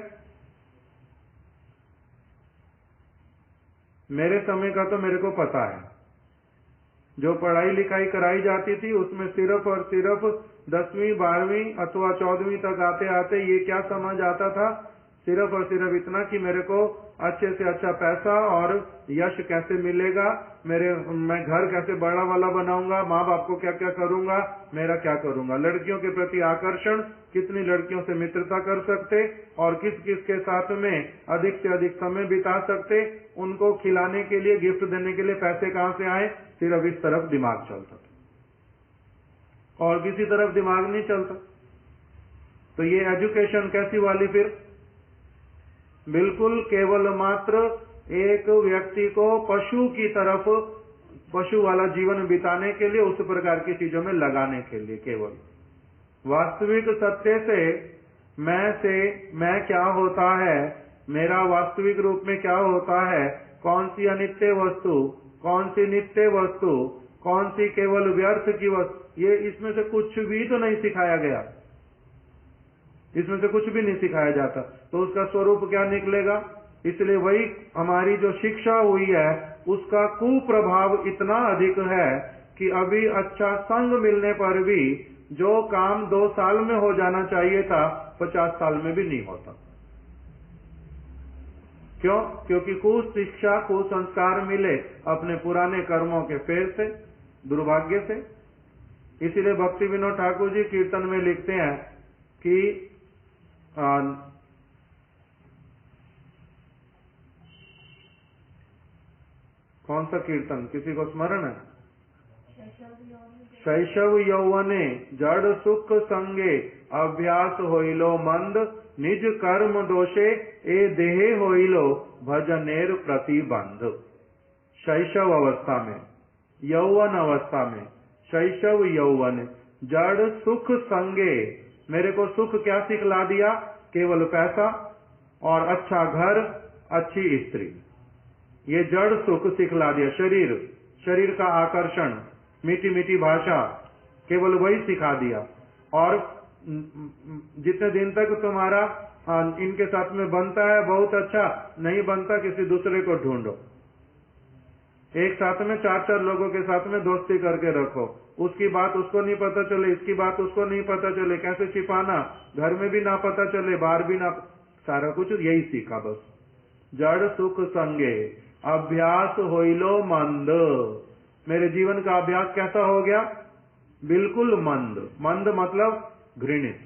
मेरे समय का तो मेरे को पता है, जो पढ़ाई लिखाई कराई जाती थी उसमें सिर्फ और सिर्फ 10वीं 12वीं अथवा 14वीं तक आते आते ये क्या समझ आता था, सिर्फ और सिर्फ इतना कि मेरे को अच्छे से अच्छा पैसा और यश कैसे मिलेगा, मैं घर कैसे बड़ा वाला बनाऊंगा, माँ बाप को क्या क्या करूंगा, मेरा क्या करूंगा, लड़कियों के प्रति आकर्षण, कितनी लड़कियों से मित्रता कर सकते और किस किस के साथ में अधिक से अधिक समय बिता सकते, उनको खिलाने के लिए गिफ्ट देने के लिए पैसे कहाँ से आए, सिर्फ इस तरफ दिमाग चलता था और किसी तरफ दिमाग नहीं चलता। तो ये एजुकेशन कैसी वाली फिर? बिल्कुल केवल मात्र एक व्यक्ति को पशु की तरफ, पशु वाला जीवन बिताने के लिए, उस प्रकार की चीजों में लगाने के लिए केवल। वास्तविक सत्य से मैं क्या होता है, मेरा वास्तविक रूप में क्या होता है, कौन सी अनित्य वस्तु, कौन सी नित्य वस्तु, कौन सी केवल व्यर्थ की वस्तु, ये इसमें से कुछ भी तो नहीं सिखाया गया, इसमें से कुछ भी नहीं सिखाया जाता। तो उसका स्वरूप क्या निकलेगा? इसलिए वही हमारी जो शिक्षा हुई है उसका कुप्रभाव इतना अधिक है कि अभी अच्छा संग मिलने पर भी जो काम 2 साल में हो जाना चाहिए था 50 साल में भी नहीं होता। क्यों? क्योंकि कुशिक्षा, कुसंस्कार मिले अपने पुराने कर्मों के फेर से, दुर्भाग्य से। इसीलिए भक्ति विनोद ठाकुर जी कीर्तन में लिखते हैं कि कौन सा कीर्तन, किसी को स्मरण है? शैशव यौवने जड़ सुख संगे अभ्यास होइलो मंद, निज कर्म दोषे ए देहे होइलो भजनेर प्रतिबंध। शैशव अवस्था में, यौवन अवस्था में, शैशव यौवन जड़ सुख संगे, मेरे को सुख क्या सिखला दिया? केवल पैसा और अच्छा घर, अच्छी स्त्री, ये जड़ सुख सिखला दिया। शरीर, शरीर का आकर्षण, मीठी मीठी भाषा, केवल वही सिखा दिया। और जितने दिन तक तुम्हारा इनके साथ में बनता है बहुत अच्छा, नहीं बनता किसी दूसरे को ढूंढो। एक साथ में 4-4 लोगों के साथ में दोस्ती करके रखो, उसकी बात उसको नहीं पता चले, इसकी बात उसको नहीं पता चले, कैसे छिपाना, घर में भी ना पता चले, बाहर भी ना, सारा कुछ यही सीखा बस। जड़ सुख संगे अभ्यास होइलो मंद, मेरे जीवन का अभ्यास कैसा हो गया? बिल्कुल मंद। मंद मतलब घृणित,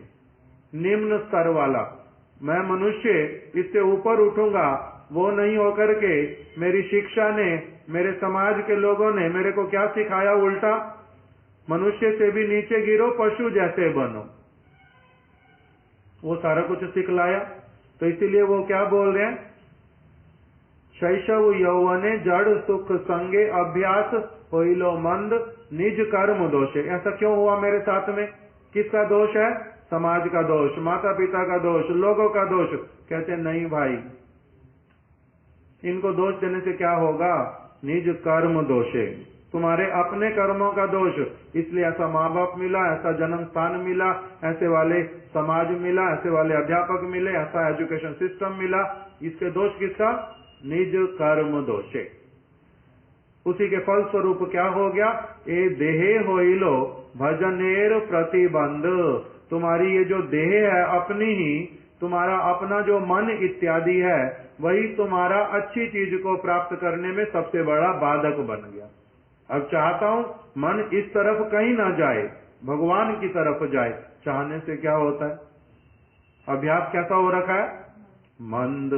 निम्न स्तर वाला। मैं मनुष्य इससे ऊपर उठूंगा वो नहीं होकर के मेरी शिक्षा ने, मेरे समाज के लोगों ने मेरे को क्या सिखाया? उल्टा, मनुष्य से भी नीचे गिरो, पशु जैसे बनो, वो सारा कुछ सिखलाया। तो इसीलिए वो क्या बोल रहे हैं? शैशव यौवने जड़ सुख संगे अभ्यास होइलो मंद, निज कर्म दोषे। ऐसा क्यों हुआ मेरे साथ में? किसका दोष है? समाज का दोष, माता पिता का दोष, लोगों का दोष। कहते नहीं भाई, इनको दोष देने से क्या होगा? निज कर्म दोषे, तुम्हारे अपने कर्मों का दोष। इसलिए ऐसा माँ बाप मिला, ऐसा जन्म स्थान मिला, ऐसे वाले समाज मिला, ऐसे वाले अध्यापक मिले, ऐसा एजुकेशन सिस्टम मिला। इसके दोष किसका? निज कर्म दोषे। उसी के फल स्वरूप क्या हो गया? ए देहे होइलो भजनेर प्रतिबंध, तुम्हारी ये जो देह है अपनी ही, तुम्हारा अपना जो मन इत्यादि है, वही तुम्हारा अच्छी चीज को प्राप्त करने में सबसे बड़ा बाधक बन गया। अब चाहता हूं मन इस तरफ कहीं ना जाए, भगवान की तरफ जाए। चाहने से क्या होता है? अभ्यास कैसा हो रखा है? मंद।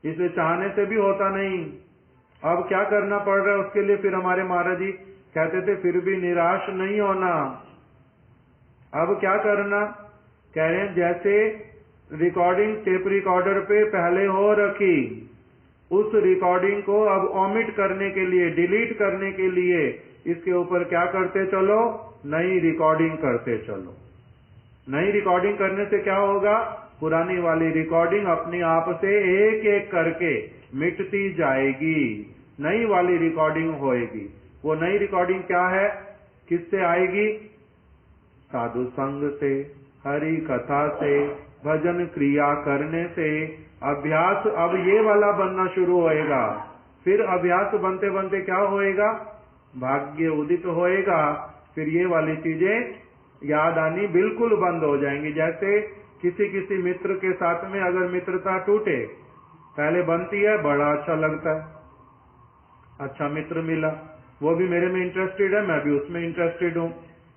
इसे चाहने से भी होता नहीं। अब क्या करना पड़ रहा है उसके लिए? फिर हमारे महाराज जी कहते थे फिर भी निराश नहीं होना। अब क्या करना? कह रहे हैं जैसे रिकॉर्डिंग टेप रिकॉर्डर पे पहले हो रखी, उस रिकॉर्डिंग को अब ओमिट करने के लिए, डिलीट करने के लिए इसके ऊपर क्या करते चलो? नई रिकॉर्डिंग करते चलो। नई रिकॉर्डिंग करने से क्या होगा? पुरानी वाली रिकॉर्डिंग अपने आप से एक एक करके मिटती जाएगी, नई वाली रिकॉर्डिंग होएगी। वो नई रिकॉर्डिंग क्या है? किससे आएगी? साधु संग से, हरि कथा से, भजन क्रिया करने से। अभ्यास अब ये वाला बनना शुरू होएगा। फिर अभ्यास बनते बनते क्या होएगा? भाग्य उदित होएगा। फिर ये वाली चीजें याद आनी बिल्कुल बंद हो जाएंगी। जैसे किसी मित्र के साथ में अगर मित्रता टूटे, पहले बनती है, बड़ा अच्छा लगता है, अच्छा मित्र मिला, वो भी मेरे में इंटरेस्टेड है, मैं भी उसमें इंटरेस्टेड हूँ,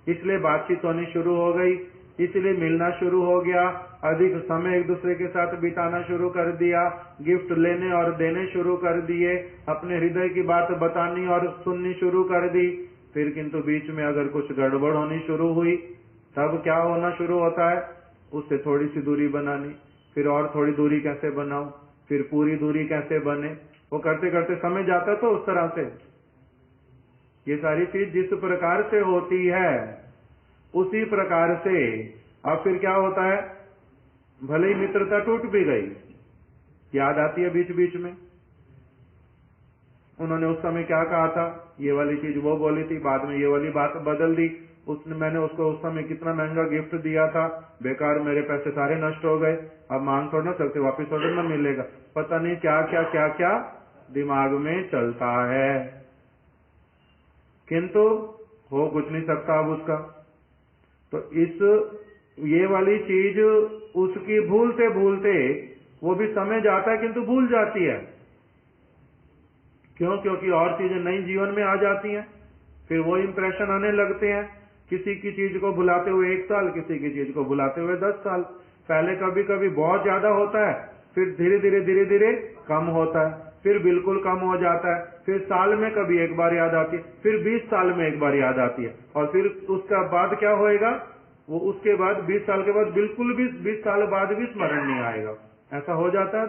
इसलिए बातचीत होनी शुरू हो गई, इसलिए मिलना शुरू हो गया, अधिक समय एक दूसरे के साथ बिताना शुरू कर दिया, गिफ्ट लेने और देने शुरू कर दिए, अपने हृदय की बात बतानी और सुननी शुरू कर दी। फिर किंतु बीच में अगर कुछ गड़बड़ होनी शुरू हुई, तब क्या होना शुरू होता है? उससे थोड़ी सी दूरी बनानी, फिर और थोड़ी दूरी कैसे बनाऊं, फिर पूरी दूरी कैसे बने, वो करते करते समय जाता तो उस तरह से। ये सारी चीज जिस प्रकार से होती है उसी प्रकार से अब फिर क्या होता है, भले ही मित्रता टूट भी गई, याद आती है बीच बीच में, उन्होंने उस समय क्या कहा था, ये वाली चीज वो बोली थी, बाद में ये वाली बात बदल दी, उसने मैंने उसको उस समय कितना महंगा गिफ्ट दिया था, बेकार मेरे पैसे सारे नष्ट हो गए, अब मांग थोड़ा ना सकते, वापिस थोड़ा ना मिलेगा। पता नहीं क्या क्या क्या क्या दिमाग में चलता है, किंतु हो कुछ नहीं सकता अब उसका। तो ये वाली चीज उसकी भूलते भूलते वो भी समय जाता है किंतु भूल जाती है। क्यों? क्योंकि और चीजें नई जीवन में आ जाती हैं, फिर वो इंप्रेशन आने लगते हैं। किसी की चीज को भुलाते हुए 1 साल, किसी की चीज को भुलाते हुए 10 साल। पहले कभी कभी बहुत ज्यादा होता है, फिर धीरे धीरे कम होता है, फिर बिल्कुल कम हो जाता है, फिर साल में कभी एक बार याद आती है, फिर 20 साल में एक बार याद आती है, और फिर उसका बाद क्या होएगा, वो उसके बाद 20 साल के बाद बिल्कुल भी 20 साल बाद भी स्मरण नहीं आएगा। ऐसा हो जाता है।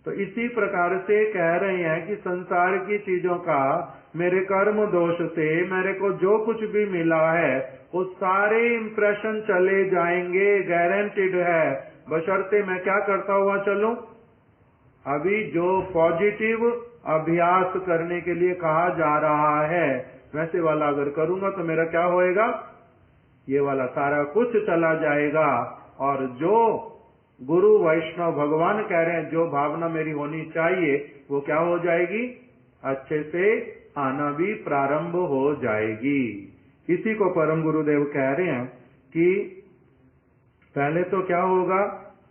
तो इसी प्रकार से कह रहे हैं कि संसार की चीजों का मेरे कर्म दोष से मेरे को जो कुछ भी मिला है वो सारे इंप्रेशन चले जाएंगे, गारंटीड है, बशर्ते मैं क्या करता हुआ चलूं। अभी जो पॉजिटिव अभ्यास करने के लिए कहा जा रहा है वैसे वाला अगर करूंगा तो मेरा क्या होएगा, ये वाला सारा कुछ चला जाएगा, और जो गुरु वैष्णव भगवान कह रहे हैं जो भावना मेरी होनी चाहिए वो क्या हो जाएगी, अच्छे से आना भी प्रारंभ हो जाएगी। इसी को परम गुरुदेव कह रहे हैं कि पहले तो क्या होगा,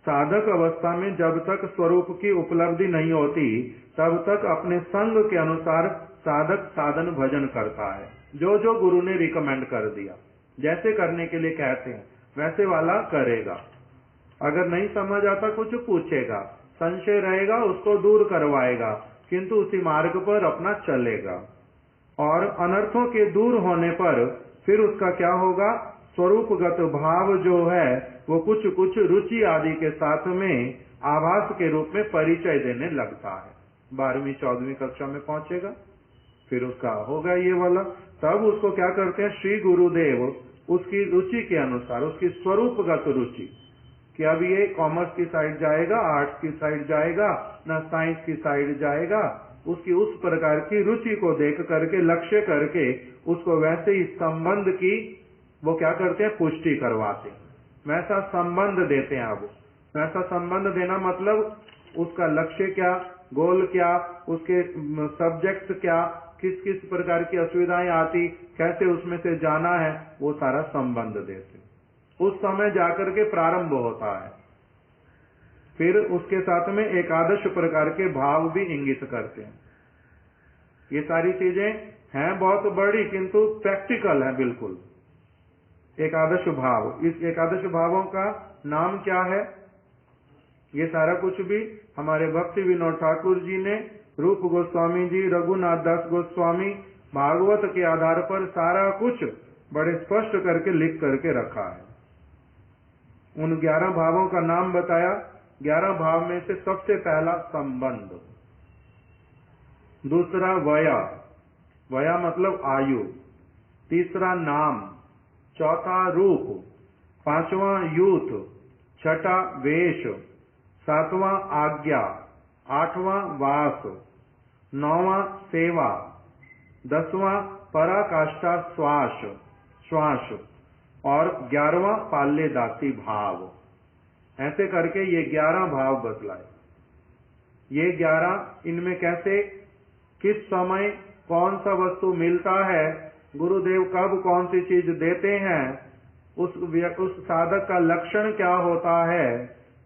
साधक अवस्था में जब तक स्वरूप की उपलब्धि नहीं होती तब तक अपने संग के अनुसार साधक साधन भजन करता है, जो जो गुरु ने रिकमेंड कर दिया, जैसे करने के लिए कहते हैं वैसे वाला करेगा। अगर नहीं समझ आता कुछ पूछेगा, संशय रहेगा उसको दूर करवाएगा, किंतु उसी मार्ग पर अपना चलेगा। और अनर्थों के दूर होने पर फिर उसका क्या होगा, स्वरूपगत भाव जो है वो कुछ कुछ रुचि आदि के साथ में आभास के रूप में परिचय देने लगता है। 12वीं 14वीं कक्षा में पहुंचेगा, फिर उसका होगा ये वाला। तब उसको क्या करते हैं, श्री गुरुदेव उसकी रुचि के अनुसार, उसकी स्वरूपगत रुचि कि अब ये कॉमर्स की साइड जाएगा, आर्ट्स की साइड जाएगा, ना साइंस की साइड जाएगा, उसकी उस प्रकार की रुचि को देख करके, लक्ष्य करके उसको वैसे ही संबंध की वो क्या करते हैं, पुष्टि करवाते हैं, वैसा संबंध देते हैं। अब वैसा संबंध देना मतलब उसका लक्ष्य क्या, गोल क्या, उसके सब्जेक्ट क्या, किस किस प्रकार की असुविधाएं आती, कैसे उसमें से जाना है, वो सारा संबंध देते। उस समय जाकर के प्रारंभ होता है। फिर उसके साथ में एकादश प्रकार के भाव भी इंगित करते हैं। ये सारी चीजें हैं बहुत बड़ी किंतु प्रैक्टिकल है बिल्कुल। एकादश भाव, इस एकादश भावों का नाम क्या है, ये सारा कुछ भी हमारे भक्ति विनोद ठाकुर जी ने, रूप गोस्वामी जी, रघुनाथ दास गोस्वामी, भागवत के आधार पर सारा कुछ बड़े स्पष्ट करके लिख करके रखा है। उन 11 भावों का नाम बताया। 11 भाव में से सबसे पहला संबंध, दूसरा वया, वया मतलब आयु, तीसरा नाम, चौथा रूप, पांचवा यूथ, छठा वेश, सातवां आज्ञा, आठवां वास, नौवां सेवा, 10वां पराकाष्ठा श्वास और 11वां पाल्य दासी भाव। ऐसे करके ये 11 भाव बतलाए। ये 11 इनमें कैसे, किस समय कौन सा वस्तु मिलता है, गुरुदेव कब कौन सी चीज देते हैं, उस साधक का लक्षण क्या होता है,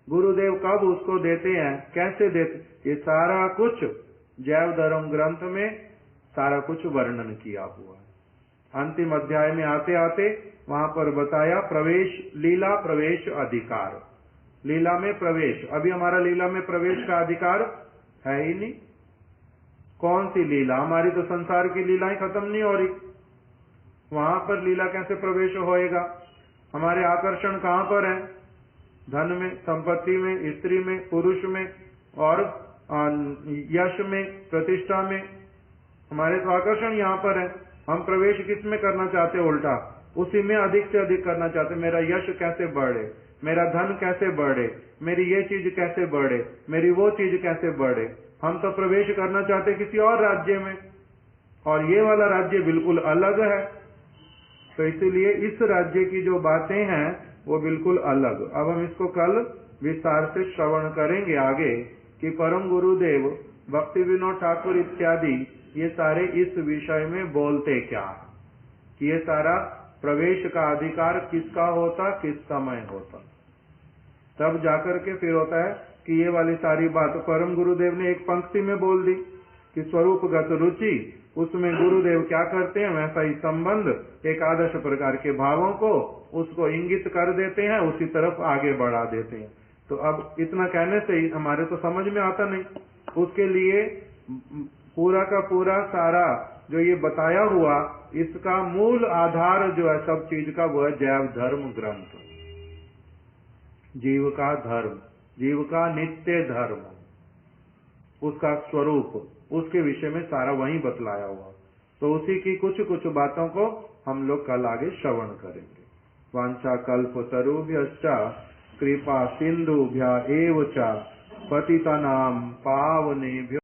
गुरुदेव कब उसको देते हैं, कैसे देते, ये सारा कुछ जैव धर्म ग्रंथ में सारा कुछ वर्णन किया हुआ है। अंतिम अध्याय में आते आते वहां पर बताया प्रवेश, लीला प्रवेश अधिकार, लीला में प्रवेश। अभी हमारा लीला में प्रवेश का अधिकार है ही नहीं। कौन सी लीला, हमारी तो संसार की लीलाएं खत्म नहीं हो रही, वहां पर लीला कैसे प्रवेश होएगा। हमारे आकर्षण कहाँ पर है? धन में, संपत्ति में, स्त्री में, पुरुष में और यश में, प्रतिष्ठा में। हमारे तो आकर्षण यहाँ पर है। हम प्रवेश किस में करना चाहते हैं? उल्टा उसी में अधिक से अधिक करना चाहते हैं। मेरा यश कैसे बढ़े, मेरा धन कैसे बढ़े, मेरी ये चीज कैसे बढ़े, मेरी वो चीज कैसे बढ़े। हम तो प्रवेश करना चाहते किसी और राज्य में, और ये वाला राज्य बिल्कुल अलग है। तो इसीलिए इस राज्य की जो बातें हैं वो बिल्कुल अलग। अब हम इसको कल विस्तार से श्रवण करेंगे आगे कि परम गुरुदेव भक्ति विनोद ठाकुर इत्यादि ये सारे इस विषय में बोलते क्या, कि ये सारा प्रवेश का अधिकार किसका होता, किस समय होता। तब जाकर के फिर होता है कि ये वाली सारी बात परम गुरुदेव ने एक पंक्ति में बोल दी कि स्वरूपगत रुचि, उसमें गुरुदेव क्या करते हैं, वैसा ही संबंध एकादश प्रकार के भावों को उसको इंगित कर देते हैं, उसी तरफ आगे बढ़ा देते हैं। तो अब इतना कहने से ही हमारे तो समझ में आता नहीं। उसके लिए पूरा का पूरा सारा जो ये बताया हुआ, इसका मूल आधार जो है सब चीज का, वो है जैव धर्म ग्रंथ। जीव का धर्म, जीव का नित्य धर्म, उसका स्वरूप, उसके विषय में सारा वहीं बतलाया हुआ। तो उसी की कुछ कुछ बातों को हम लोग कल आगे श्रवण करेंगे। वांछा कल्पतरुभ्यश्च कृपा सिंधुभ्य एव च पतितानां पावनेभ्यो